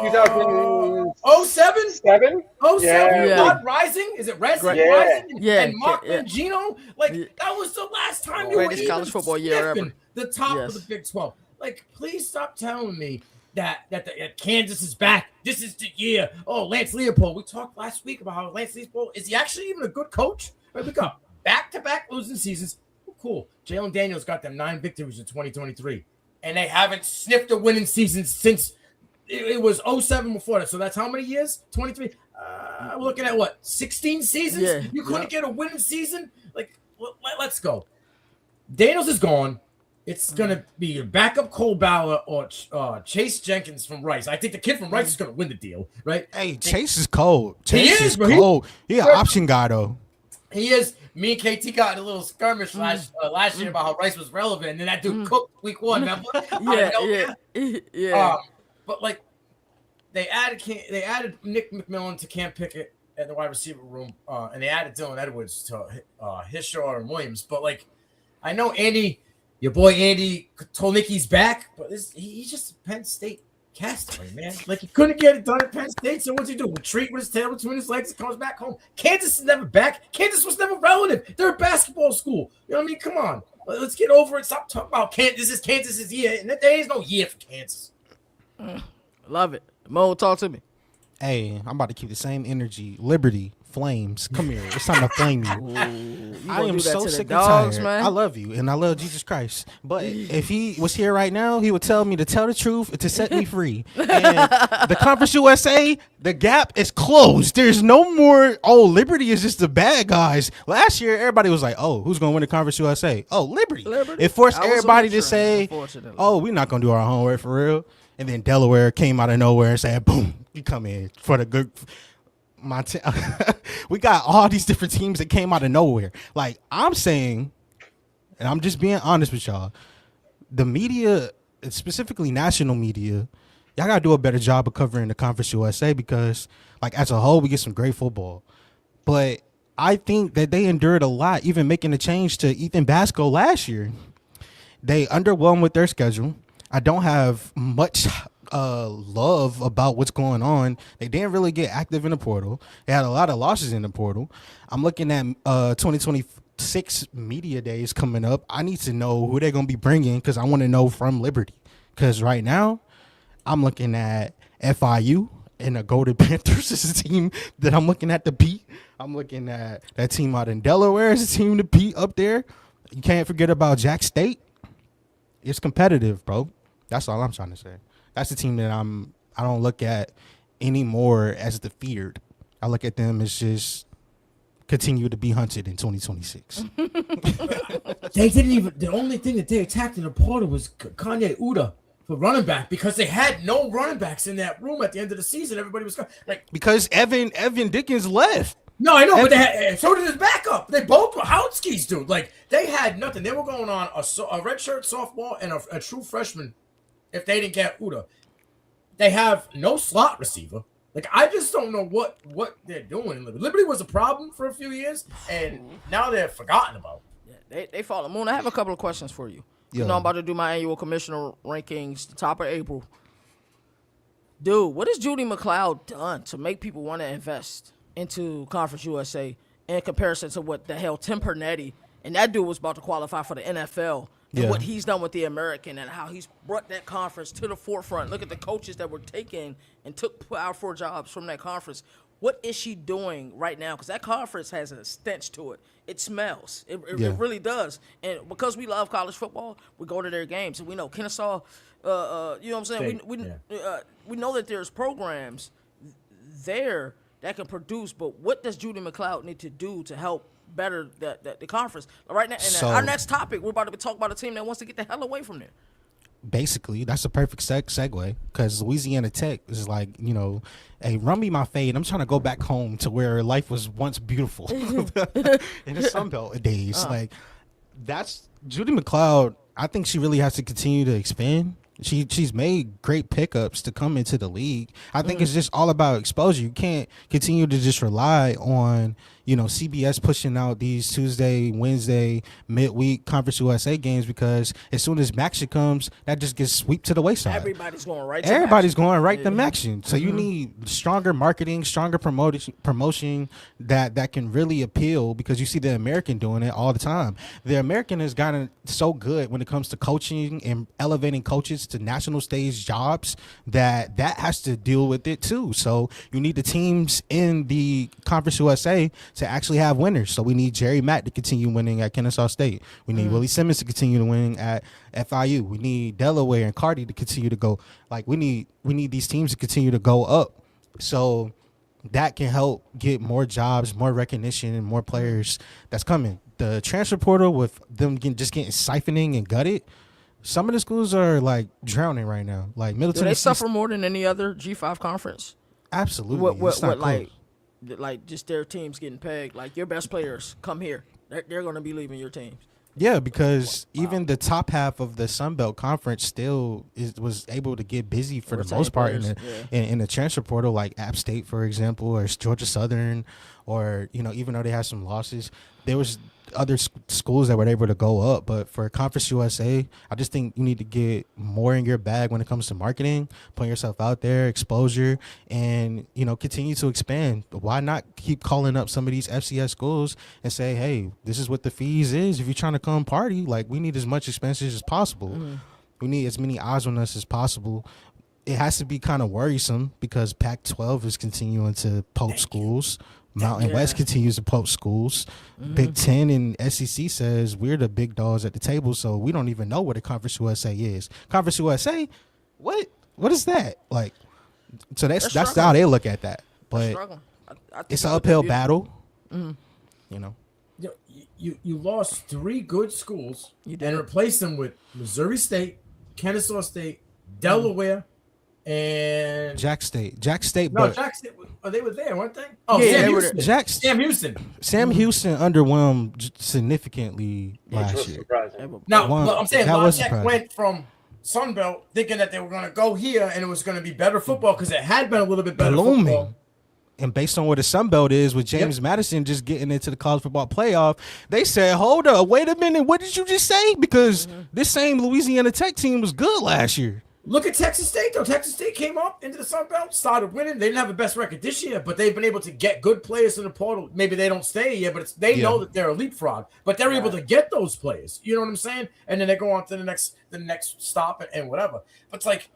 2007? 7? 07? Yeah. Blood Rising? Is it Rising? Yeah. Rising? Yeah. And Mark Yeah. Mangino? Like that was the last time you were Greatest even college football year sniffing ever. the top Yes. of the Big 12. Like, please stop telling me that Kansas is back. This is the year. Oh, Lance Leopold. We talked last week about how Lance Leopold is he actually even a good coach? Right, we got back-to-back losing seasons. Oh, cool. Jalen Daniels got them 9 victories in 2023, and they haven't sniffed a winning season since it was 07 before that. So that's how many years? 23. We're looking at what? 16 seasons. Yeah. You couldn't get a winning season. Like, let's go. Daniels is gone. It's going to be a backup Cole Bauer or Chase Jenkins from Rice. I think the kid from Rice is going to win the deal, right? Hey, Chase is cold. Chase is but cold. He an option guy, though. He is. Me and KT got in a little skirmish last year about how Rice was relevant, and then that dude cooked week 1. Remember? Yeah. But like, they added Nick McMillan to Cam Pickett at the wide receiver room, and they added Dylan Edwards to Hishaw and Williams. But like, I know Andy, your boy Andy Tolnicki's back, but he's just a Penn State castaway, man. Like, he couldn't get it done at Penn State, so what's he do? Retreat with his tail between his legs and comes back home. Kansas is never back. Kansas was never relative. They're a basketball school. You know what I mean? Come on. Let's get over it. Stop talking about Kansas. This is Kansas's year, and there is no year for Kansas. Love it. Mo, talk to me. Hey, I'm about to keep the same energy. Liberty, Flames, come here. It's time to flame you. I am so sick and tired. Man. I love you, and I love Jesus Christ. But if he was here right now, he would tell me to tell the truth to set me free. And the Conference USA, the gap is closed. There's no more, Liberty is just the bad guys. Last year, everybody was like, who's going to win the Conference USA? Oh, Liberty. It forced everybody to say, we're not going to do our homework for real. And then Delaware came out of nowhere and said, boom, you come in for the good. We got all these different teams that came out of nowhere. Like, I'm saying, and I'm just being honest with y'all, the media, specifically national media, y'all got to do a better job of covering the Conference USA because, like, as a whole, we get some great football. But I think that they endured a lot, even making a change to Ethan Basco last year. They underwhelmed with their schedule. I don't have much love about what's going on. They didn't really get active in the portal. They had a lot of losses in the portal. I'm looking at 2026 media days coming up. I need to know who they're going to be bringing because I want to know from Liberty. Because right now, I'm looking at FIU and the Golden Panthers is a team that I'm looking at to beat. I'm looking at that team out in Delaware as a team to beat up there. You can't forget about Jack State. It's competitive, bro. That's all I'm trying to say. That's the team that I don't look at anymore as the feared. I look at them as just continue to be hunted in 2026. They didn't even. The only thing that they attacked in the portal was Kanye Uda for running back because they had no running backs in that room at the end of the season. Everybody was like because Evan Dickens left. No, I know, but they had, so did his backup. They both were outskis, dude. Like they had nothing. They were going on a redshirt sophomore and a true freshman. If they didn't get Uda, they have no slot receiver. Like I just don't know what they're doing. Liberty was a problem for a few years, and now they're forgotten about. Yeah, they falling. Moon, I have a couple of questions for you. Yo. You know, I'm about to do my annual commissioner rankings, the top of April. Dude, what has Judy McLeod done to make people want to invest into Conference USA in comparison to what the hell Tim Pernetti and that dude was about to qualify for the NFL and what he's done with the American and how he's brought that conference to the forefront. Look at the coaches that were taken and took Power 4 jobs from that conference. What is she doing right now? Because that conference has a stench to it. It smells. It really does. And because we love college football, we go to their games. And we know Kennesaw, you know what I'm saying? We know that there's programs there that can produce, but what does Judy McLeod need to do to help better the conference? Right now, and our next topic, we're about to talk about a team that wants to get the hell away from there. Basically, that's a perfect segue because Louisiana Tech is like, you know, hey, run me my fade. I'm trying to go back home to where life was once beautiful in the Sunbelt days. Like, that's Judy McLeod. I think she really has to continue to expand. She's made great pickups to come into the league. I think it's just all about exposure. You can't continue to just rely on, you know, CBS pushing out these Tuesday, Wednesday, midweek Conference USA games because as soon as Maction comes, that just gets swept to the wayside. Everybody's going right to Maction. So you need stronger marketing, stronger promotion that can really appeal because you see the American doing it all the time. The American has gotten so good when it comes to coaching and elevating coaches to national stage jobs that has to deal with it too. So you need the teams in the Conference USA to actually have winners. So we need Jerry Mack to continue winning at Kennesaw State. We need Willie Simmons to continue to win at FIU. We need Delaware and Cardi to continue to go. Like we need these teams to continue to go up. So that can help get more jobs, more recognition, and more players that's coming. The transfer portal with them getting siphoning and gutted. Some of the schools are like drowning right now. Like Middle Do Tennessee. they suffer more than any other G5 conference? Absolutely. What like just their teams getting pegged? Like your best players come here. They're going to be leaving your teams. Yeah, because even the top half of the Sun Belt Conference still was able to get busy for the most part in the transfer portal, like App State, for example, or Georgia Southern, or, you know, even though they had some losses, there was other schools that were able to go up. But for Conference USA, I just think you need to get more in your bag when it comes to marketing, putting yourself out there, exposure, and, you know, continue to expand. Why not keep calling up some of these FCS schools and say, hey, this is what the fees is. If you're trying to come party, like, we need as much expenses as possible. We need as many eyes on us as possible. It has to be kind of worrisome because Pac-12 is continuing to poach schools. Mountain West continues to poach schools. Big Ten and SEC says we're the big dogs at the table, so we don't even know what a Conference USA is. Conference USA, what is that? Like, so that's how they look at that. But it's an uphill battle. You know, you lost 3 good schools and replaced them with Missouri State, Kennesaw State, Delaware, and Jack State. No, Jack State. Oh, they were there, weren't they? Oh, yeah, Sam Houston. Sam Houston. Sam Houston underwhelmed significantly last year. Now, I'm saying La Tech went from Sunbelt thinking that they were going to go here and it was going to be better football because it had been a little bit better football. And based on where the Sun Belt is, with James Madison just getting into the college football playoff, they said, hold up, wait a minute, what did you just say? Because this same Louisiana Tech team was good last year. Look at Texas State, though. Texas State came up into the Sun Belt, started winning. They didn't have the best record this year, but they've been able to get good players in the portal. Maybe they don't stay here, but they know that they're a leapfrog. But they're able to get those players. You know what I'm saying? And then they go on to the next stop and whatever. But it's like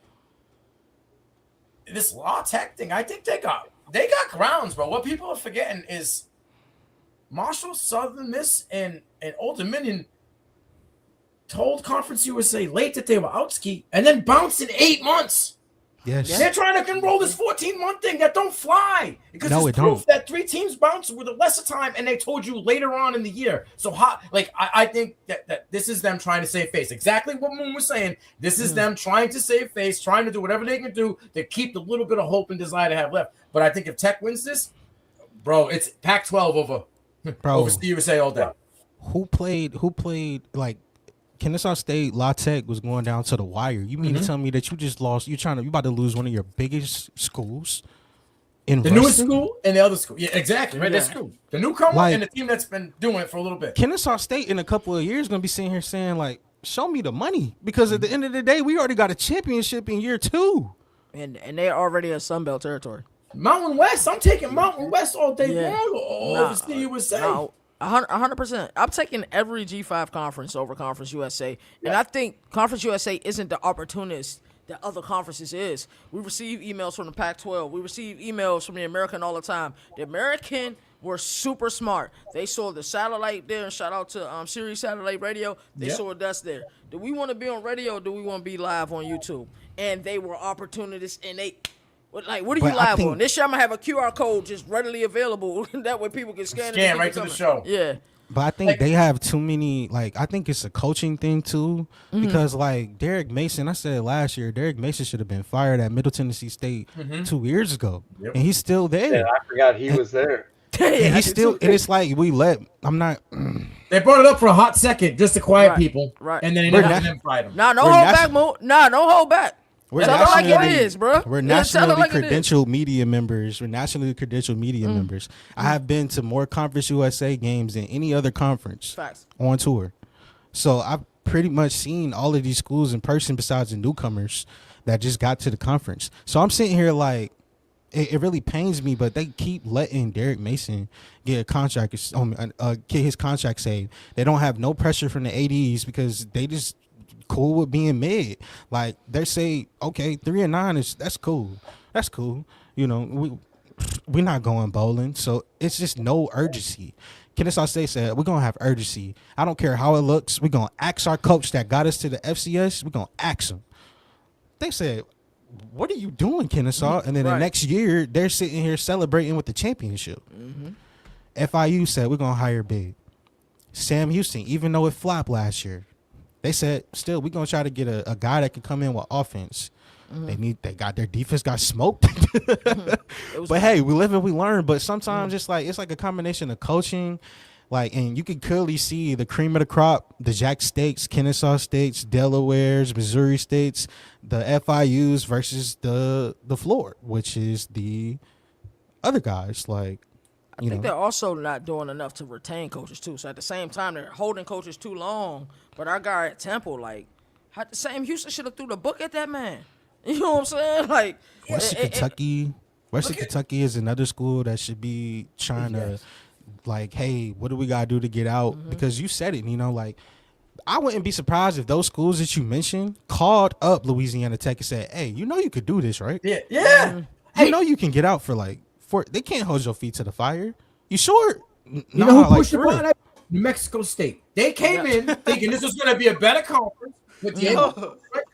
this La Tech thing. I think they got grounds, but what people are forgetting is Marshall, Southern Miss, and Old Dominion told Conference USA late that they were outski and then bounced in 8 months. Yes. They're trying to enroll this 14-month thing that don't fly because No, it's it proof don't. that 3 teams bounce with a lesser time, and they told you later on in the year. So, I think that this is them trying to save face. Exactly what Moon was saying. This is them trying to save face, trying to do whatever they can do to keep the little bit of hope and desire to have left. But I think if Tech wins this, bro, it's Pac-12 over USA all day. Who played like Kennesaw State, La Tech was going down to the wire. You mean to tell me that you just lost? You about to lose one of your biggest schools in the Ruston? newest school and the other school? Yeah, exactly. Right, that school, the newcomer Like, and the team that's been doing it for a little bit. Kennesaw State in a couple of years gonna be sitting here saying like, "Show me the money," because at the end of the day, we already got a championship in year 2, and they're already in Sunbelt territory. Mountain West, I'm taking Mountain West all day Yeah. long over the USA. No, 100%. I'm taking every G5 conference over Conference USA. And I think Conference USA isn't the opportunist that other conferences is. We receive emails from the Pac-12. We receive emails from the American all the time. The American were super smart. They saw the satellite there, and shout out to Sirius Satellite Radio. They saw us there. Do we want to be on radio or do we want to be live on YouTube? And they were opportunists, and they... Like, what are you But I live think- on? This year I'm going to have a QR code just readily available. That way people can scan it. Right to the show. Yeah. But I think they have too many. Like, I think it's a coaching thing too, because like Derek Mason, I said last year, Derek Mason should have been fired at Middle Tennessee State 2 years ago, and he's still there. Yeah, I forgot he was there. And he's still, and it's like I'm not. They brought it up for a hot second just to quiet people, right. and then We're they them fight them. Nah, no We're hold nat- back, Mo. Nah, no hold back. We're Tell it like it nationally- is, bro. We're Yeah, tell it nationally like it is. credentialed media members. We're nationally credentialed media members. I have been to more Conference USA games than any other conference Facts. on tour. So I've pretty much seen all of these schools in person besides the newcomers that just got to the conference. So I'm sitting here like, it really pains me, but they keep letting Derek Mason get a contract, get his contract saved. They don't have no pressure from the ADs because they just cool with being mid. Like they say, okay, 3-9 that's cool. That's cool. You know, we're not going bowling, so it's just no urgency. Kennesaw State said we're gonna have urgency. I don't care how it looks. We're gonna ask our coach that got us to the FCS. We're gonna ask him. They said, what are you doing, Kennesaw? And then the next year, they're sitting here celebrating with the championship. FIU said, we're going to hire big. Sam Houston, even though it flopped last year, they said, still, we're going to try to get a guy that can come in with offense. Their defense got smoked. But hey, we live and we learn. But sometimes it's like a combination of coaching. Like, and you can clearly see the cream of the crop, the Jack States, Kennesaw States, Delaware's, Missouri States, the FIUs versus the floor, which is the other guys. Like, I think they're also not doing enough to retain coaches too. So at the same time, they're holding coaches too long. But our guy at Temple, like, Sam Houston should have threw the book at that man. You know what I'm saying? Like, Western Kentucky is another school that should be trying to, like, hey, what do we gotta do to get out? Because you said it, like, I wouldn't be surprised if those schools that you mentioned called up Louisiana Tech and said, hey, you could do this, right? Yeah. You can get out for they can't hold your feet to the fire. You sure? You know who pushed the ball? New Mexico State. They came in thinking this was going to be a better conference. But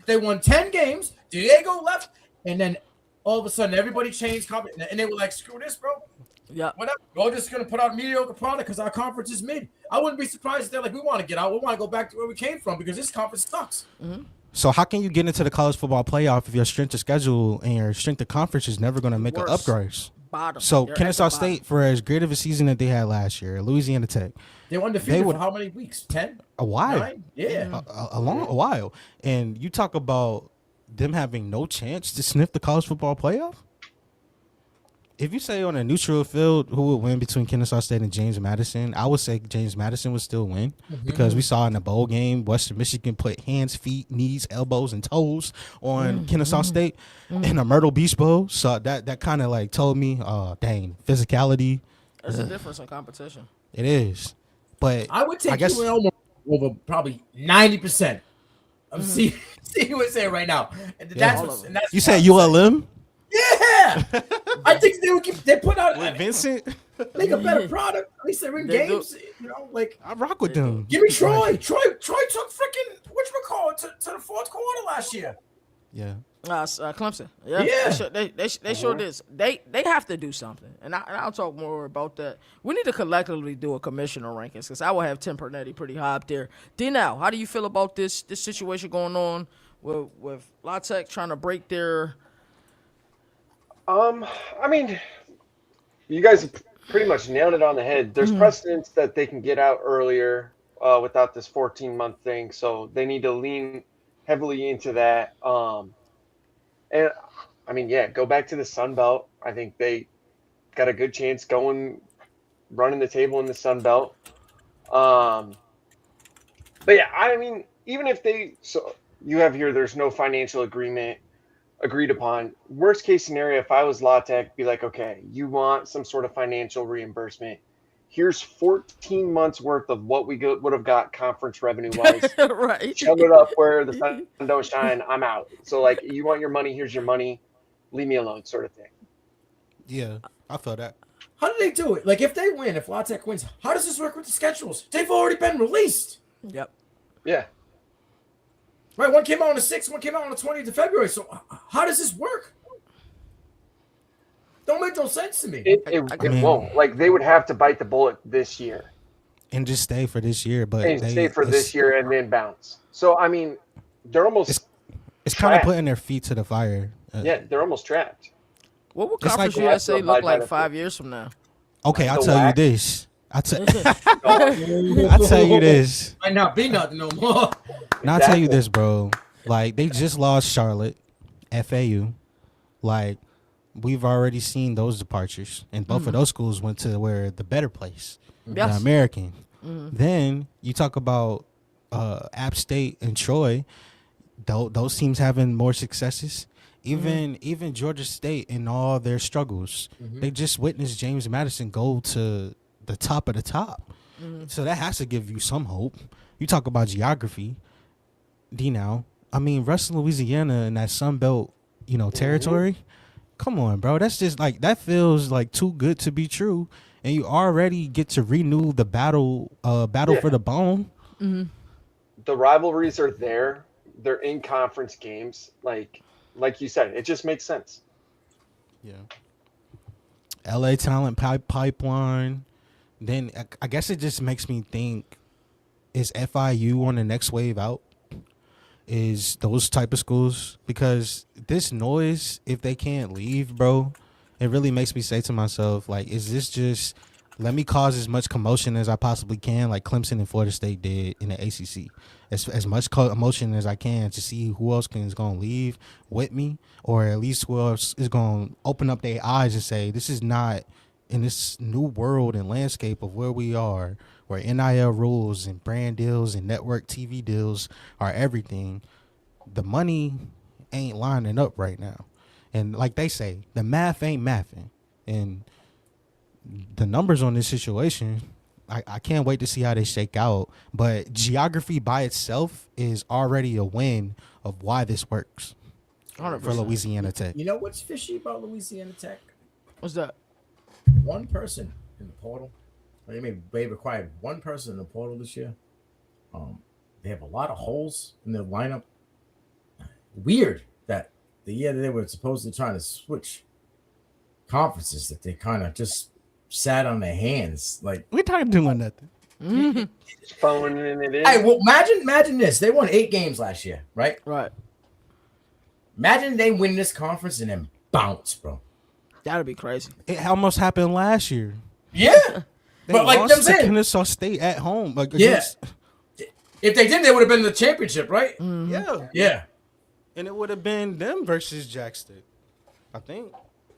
they won 10 games. Diego left, and then all of a sudden everybody changed conference, and they were like, "Screw this, bro. Yeah, whatever. We're just going to put out mediocre product because our conference is mid." I wouldn't be surprised if they're like, "We want to get out. We want to go back to where we came from because this conference sucks." So how can you get into the college football playoff if your strength of schedule and your strength of conference is never going to make an upgrade? Bottom. So Kennesaw State, for as great of a season that they had last year, Louisiana Tech, they were undefeated for how many weeks? 10? A while. 9? Yeah. A while. And you talk about them having no chance to sniff the college football playoff? If you say on a neutral field who would win between Kennesaw State and James Madison, I would say James Madison would still win because we saw in the bowl game, Western Michigan put hands, feet, knees, elbows, and toes on Kennesaw State in a Myrtle Beach Bowl. So that kind of like told me, oh, dang, physicality. There's a difference in competition. It is. But I would take ULM over probably 90%. I'm seeing USA right now. And that's you said ULM? Yeah, I think they put out with Vincent. Make a better product. At least they're in games. Like I rock with them. Give me Troy. Troy took freaking whatchamacallit to the fourth quarter last year. Yeah. Clemson. Yeah. Yeah. They sure did. They have to do something, and I'll talk more about that. We need to collectively do a commissioner rankings because I will have Tim Pernetti pretty high up there. D-Now, how do you feel about this situation going on with La Tech trying to break their? I mean, you guys have pretty much nailed it on the head. There's precedents that they can get out earlier without this 14-month thing, so they need to lean heavily into that. And I mean, yeah, go back to the Sun Belt. I think they got a good chance running the table in the Sun Belt. But yeah, I mean, even if you have here, there's no financial agreement agreed upon. Worst case scenario, if I was La Tech, be like, okay, you want some sort of financial reimbursement. Here's 14 months worth of what we would have got conference revenue wise. Right. Shove it up where the sun don't shine. I'm out. So like, you want your money? Here's your money. Leave me alone, sort of thing. Yeah, I feel that. How do they do it? Like, if they win, if La Tech wins, how does this work with the schedules? They've already been released. Yep. Yeah. Right, one came out on the 6th, one came out on the 20th of February. So how does this work? Don't make no sense to me. It won't. Like, they would have to bite the bullet this year. And just stay for this year. But this year and then bounce. So, I mean, they're almost It's kind of putting their feet to the fire. Yeah, they're almost trapped. What will Conference USA look like 5 years from now? Okay, I'll tell you this. I'll tell you this. Might not be nothing no more. Now I'll tell you this, bro. Like, they just lost Charlotte, FAU. Like, we've already seen those departures. And both of those schools went to where the better place, the American. Then you talk about App State and Troy. Those teams having more successes. Even Georgia State in all their struggles. They just witnessed James Madison go to the top of the top. So that has to give you some hope. You talk about geography, D-Now. I mean, Ruston, Louisiana in that Sun Belt, territory. Come on, bro. That's just like, that feels like too good to be true. And you already get to renew the battle for the bone. The rivalries are there. They're in conference games. Like you said, it just makes sense. Yeah. LA talent pipeline. Then I guess it just makes me think, is FIU on the next wave out? Is those type of schools? Because this noise, if they can't leave, bro, it really makes me say to myself, like, is this just, let me cause as much commotion as I possibly can, like Clemson and Florida State did in the ACC. As much commotion as I can to see who else is going to leave with me, or at least who else is going to open up their eyes and say, this is not, in this new world and landscape of where we are, where NIL rules and brand deals and network TV deals are everything, the money ain't lining up right now. And like they say, the math ain't mathing. And the numbers on this situation, I can't wait to see how they shake out. But geography by itself is already a win of why this works 100%. for Louisiana Tech. You know what's fishy about Louisiana Tech? What's that? One person in the portal. They required one person in the portal this year. They have a lot of holes in their lineup. Weird that the year that they were supposedly trying to switch conferences, that they kind of just sat on their hands. Like, We're not doing nothing. Just phoning it in. hey, well, imagine this. They won 8 games last year, right? Right. Imagine they win this conference and then bounce, bro. That'd be crazy. It almost happened last year. Yeah. They But like lost them to saying, Kennesaw State at home. Like, yeah. If they did, they would have been in the championship, right? Yeah. Yeah. And it would have been them versus Jackson, I think.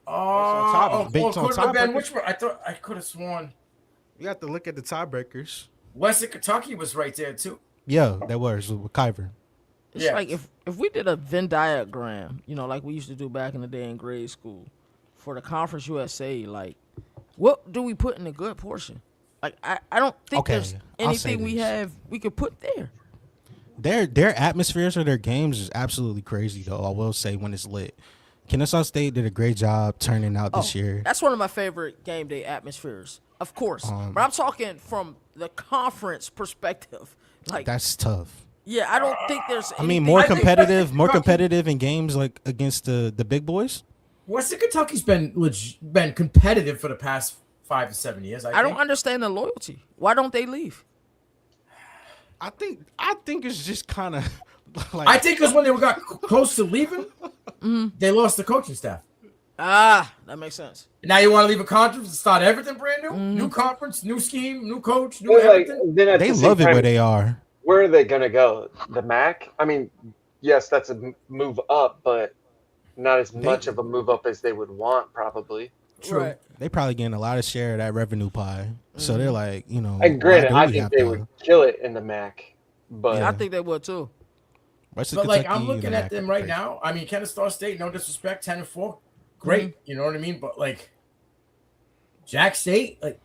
Could have been tiebreakers. which one? I thought I could have sworn You have to look at the tiebreakers. Western Kentucky was right there too. Yeah, that was with Kyver. It's Yeah. like if we did a Venn diagram, like we used to do back in the day in grade school, for the Conference USA, like, what do we put in the good portion? Like, I don't think Okay, there's I'll say anything we could put there. Their atmospheres for their games is absolutely crazy, though. I will say, when it's lit. Kennesaw State did a great job turning out this year. That's one of my favorite game day atmospheres, of course. But I'm talking from the conference perspective. Like, That's tough. Yeah, I don't think there's. I mean, anything- more I think competitive, Western more Kentucky- competitive in games like against the big boys. Western Kentucky's been competitive for the past 5 to 7 years. I don't understand the loyalty. Why don't they leave? I think it's just kind of like I think because when they got close to leaving, they lost the coaching staff. Ah, that makes sense. Now you want to leave a conference and start everything brand new? New conference, new scheme, new coach, new But, like, everything. then at they the same love it time, where they are. Where are they gonna go? The MAC? I mean, yes, that's a move up, but not as much of a move up as they would want, probably. True. Right. They probably getting a lot of share of that revenue pie. So they're like, you know, And why granted, do I we think have they to- would kill it in the MAC, but Yeah, I think they would too. Western But like Kentucky I'm and looking the at MAC them are right crazy. now. I mean, Kennesaw State, no disrespect, 10-4, great. You know what I mean? But like Jack State, like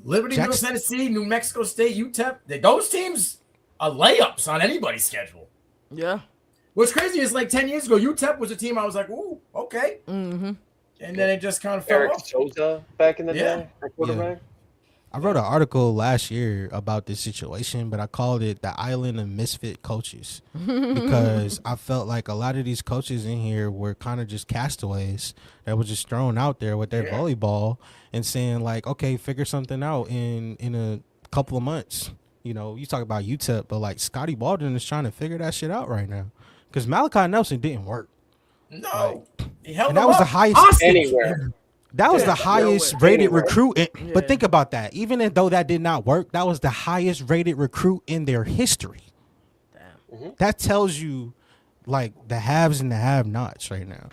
Liberty, Jack- Middle Tennessee, New Mexico State, UTEP, those teams are layups on anybody's schedule. Yeah. What's crazy is like 10 years ago, UTEP was a team I was like, ooh, okay. Mm-hmm. And then it just kind of fell Eric off. Souza back in the Yeah. day, at quarterback. I wrote an article last year about this situation, but I called it the island of misfit coaches because I felt like a lot of these coaches in here were kind of just castaways that were just thrown out there with their volleyball and saying like, okay, figure something out in a couple of months. You know, you talk about UTEP, but like Scotty Baldwin is trying to figure that shit out right now because Malachi Nelson didn't work. No. He held And that them was the up. highest Hostage. Anywhere. That was the highest rated Anywhere. recruit. Yeah. But think about that. Even though that did not work, that was the highest rated recruit in their history. Damn. That tells you like the haves and the have-nots right now.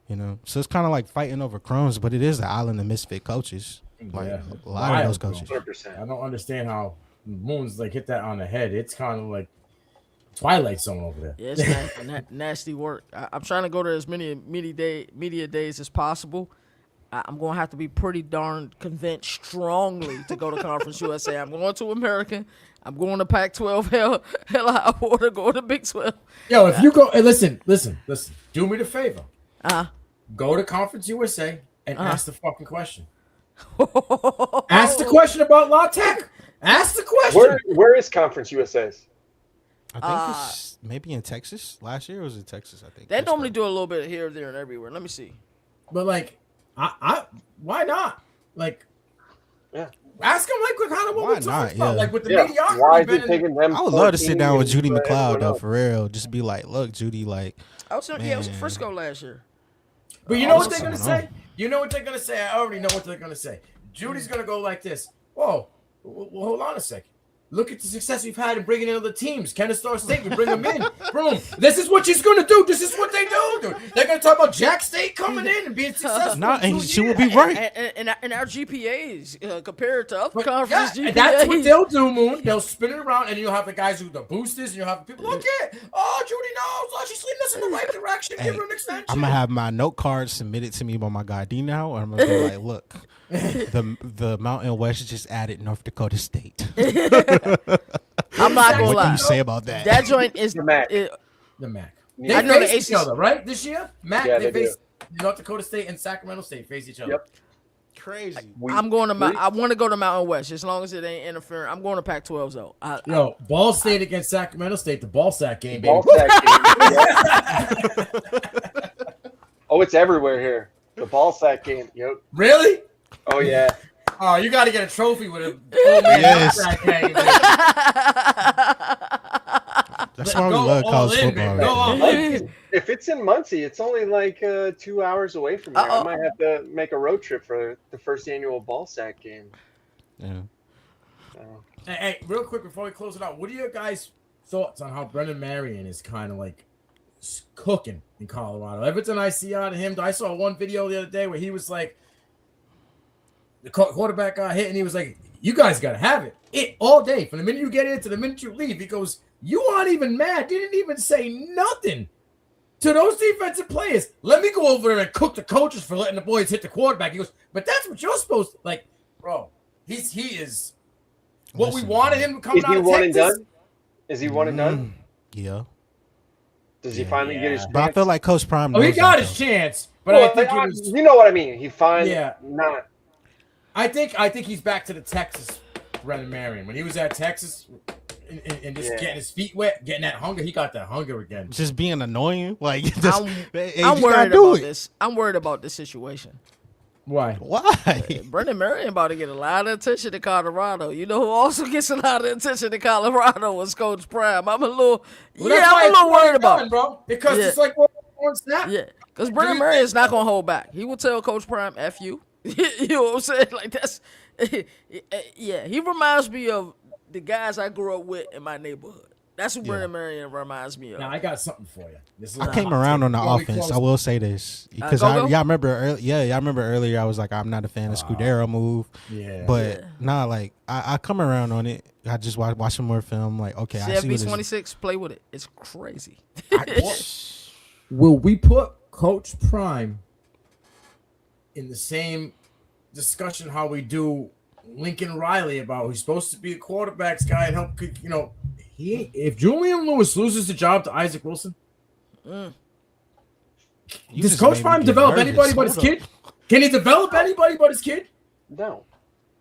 You know, so it's kind of like fighting over crumbs, but it is the island of misfit coaches. Like Yeah. a lot of those Wild, coaches. 100%. I don't understand how Moon's like hit that on the head. It's kind of like Twilight Zone over there. Yeah, it's nasty work. I'm trying to go to as many media days as possible. I'm going to have to be pretty darn convinced strongly to go to Conference USA. I'm going to American. I'm going to Pac-12. Hell, I want to go to Big 12. Yo, if you go, hey, listen. Do me the favor. Uh-huh. Go to Conference USA and ask the fucking question. Uh-huh. Ask the question about La Tech. Ask the question. Where is Conference USA's? I think it's maybe in Texas. Last year it was in Texas, I think. They That's normally right. do a little bit here, there, and everywhere. Let me see. But like, I why not? Like, Yeah. ask them like kind of what Why we're talking not? about. Yeah. Like with the Yeah. mediocrity. Why is been it in- taking them? I would love to sit 14 down with years Judy to McLeod everyone though, else? for real. Just be like, look, Judy, like I was it was in Man. Frisco last year. But you know what what's they're gonna going say? You know what they're gonna say? I already know what they're gonna say. Judy's gonna go like this. Whoa, well, hold on a second. Look at the success we've had in bringing in other teams. Kennesaw State, we bring them in. Boom. This is what she's gonna do. This is what they do, dude. They're gonna talk about Jack State coming in and being successful. Nah, in and 2 she will years. be right. And our GPAs compared to other But, conferences yeah, GPAs. and that's what they'll do, Moon. They'll spin it around, and you'll have the guys who the boosters, and you'll have the people. Look at, oh, Judy knows. Oh, she's leading us in the right direction. Give her an extension. I'm gonna have my note card submitted to me by my guy D now, and I'm gonna be like, look, the Mountain West just added North Dakota State. I'm not gonna What do lie. you say about that? That joint is The MAC. The MAC. Yeah. They I know the face each ACC other, right? This year, MAC. Yeah, they they face North Dakota State and Sacramento State face each other. Yep. Crazy. I'm going to I want to go to Mountain West as long as it ain't interfering. I'm going to Pac-12 though. Yo, Ball State against Sacramento State, the ball sack game, baby. Ball sack game. Yeah. Oh, it's everywhere here. The ball sack game. Yep. Really? Oh yeah. Oh, you got to get a trophy with a old man Yes. ball sack game. That's why we Go love all college in, football. baby. Go all in. If it's in Muncie, it's only like 2 hours away from here. I might have to make a road trip for the first annual ball sack game. Yeah. Hey, real quick before we close it out, what are your guys' thoughts on how Brendan Marion is kind of like cooking in Colorado? Everything I see out of him, I saw one video the other day where he was like, the quarterback got hit, and he was like, "You guys got to have it all day from the minute you get in to the minute you leave." He goes, "You aren't even mad. Didn't even say nothing to those defensive players. Let me go over there and cook the coaches for letting the boys hit the quarterback." He goes, "But that's what you're supposed to like, bro. He is what we Listen, wanted him to come Is out he of one and Texas." done? Is he one and done? Yeah. Does he finally get his chance? But I feel like Coach Prime Oh, he knows got that, his though. chance, but Well, I think it was. you know what I mean. He finally Yeah. not. I think he's back to the Texas Brendan Marion. When he was at Texas, and just getting his feet wet, getting that hunger. He got that hunger again. Just being annoying. Like I'm worried about this. I'm worried about this situation. Why? Why? Brendan Marion about to get a lot of attention in Colorado. You know who also gets a lot of attention in Colorado is Coach Prime. I'm a little worried about it, bro. Because it's like one snap. Yeah, because Brendan Marion's not gonna hold back. He will tell Coach Prime, "F you." You know what I'm saying? Like that's, yeah. He reminds me of the guys I grew up with in my neighborhood. That's what Brendan Marion reminds me of. Now I got something for you. I came around on the offense. I will say this because y'all remember. Y'all remember earlier. I was like, I'm not a fan of Scudero move. Yeah, but like I come around on it. I just watching more film. Like, okay, I see what 26. Play with it. It's crazy. Will we put Coach Prime in the same discussion how we do Lincoln Riley about he's supposed to be a quarterbacks guy and help? You know. If Julian Lewis loses the job to Isaac Wilson, does Coach Prime develop anybody but his kid? Can he develop anybody but his kid? No.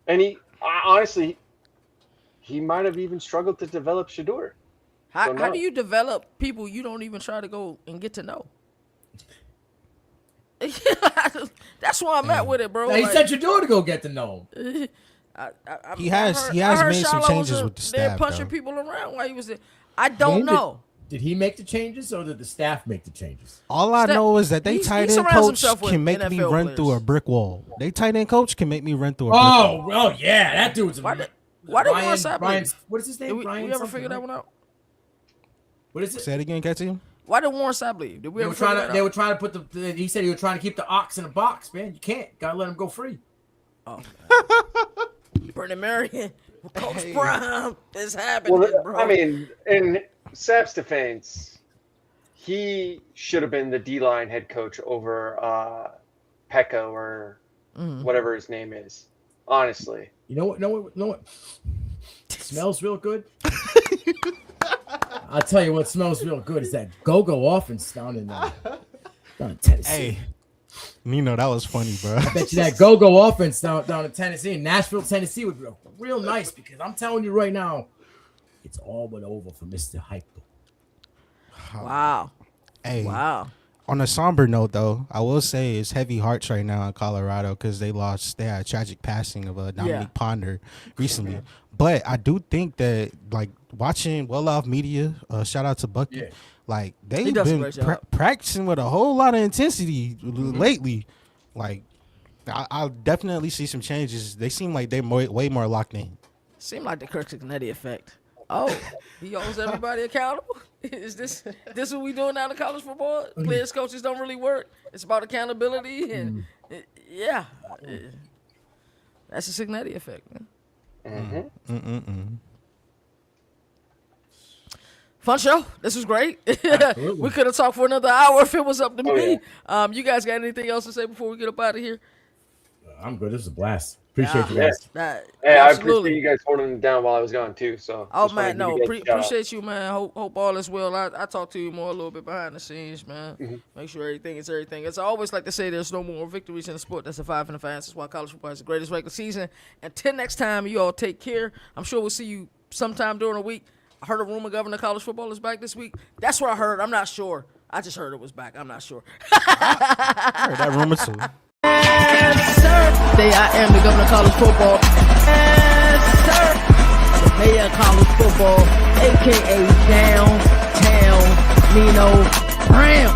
And honestly, he might have even struggled to develop Shador. How do you develop people you don't even try to go and get to know? That's where I'm at with it, bro. Now, he said Shador to go get to know him. He has made some changes with the staff. They're punching people around while he was there. I don't know. Did he make the changes or did the staff make the changes? All I know is that they tight end coach can make me run through a brick wall. They tight end coach can make me run through a brick wall. Oh yeah, that dude's. Why did Warren Sapp? What is his name? Did we ever figure that one out? What is it? Say it again, Cathy. Why did Warren Sapp leave? Did we ever figure that out? They were trying to put he said he was trying to keep the ox in a box, man. You can't. Gotta let him go free. Oh. Brendan Marion, Coach Prime is happening, bro. I mean, in Sapp's defense, he should have been the D-line head coach over Pecco or whatever his name is. Honestly, you know what? Smells real good. I'll tell you what smells real good is that go-go offense down in Tennessee. Hey. Nino, that was funny, bro. I bet you that go-go offense down in Tennessee, in Nashville, Tennessee, would be real nice because I'm telling you right now, it's all but over for Mr. Hype. Wow. Hey. Wow. On a somber note, though, I will say it's heavy hearts right now in Colorado because they had a tragic passing of Dominique Ponder recently. But I do think that, like, watching Well-Off Media, shout out to Bucky, like, they've been practicing with a whole lot of intensity lately. Like, I'll definitely see some changes. They seem like they're way more locked in. Seem like the Kirk Cincinnati effect. Oh, he holds everybody accountable? Is this what we doing now in college football? Players, coaches don't really work. It's about accountability and that's the Cincinnati effect, man. Fun show. This was great. We could have talked for another hour if it was up to me. Yeah. You guys got anything else to say before we get up out of here? I'm good. This was a blast. Appreciate you guys. Hey, I appreciate you guys holding it down while I was gone too. So man, no, appreciate you, man. Hope all is well. I talk to you more a little bit behind the scenes, man. Make sure everything is everything. As I always like to say, there's no more victories in the sport. That's a 5 in the fans. That's why college football is the greatest regular season. Until next time, you all take care. I'm sure we'll see you sometime during the week. I heard a rumor Governor College Football is back this week. That's what I heard. I'm not sure. I just heard it was back. I'm not sure. I heard that rumor too. Yes, sir. Today I am the Governor of College Football. Yes, sir. The mayor of college football, a.k.a. Downtown Nino Brown.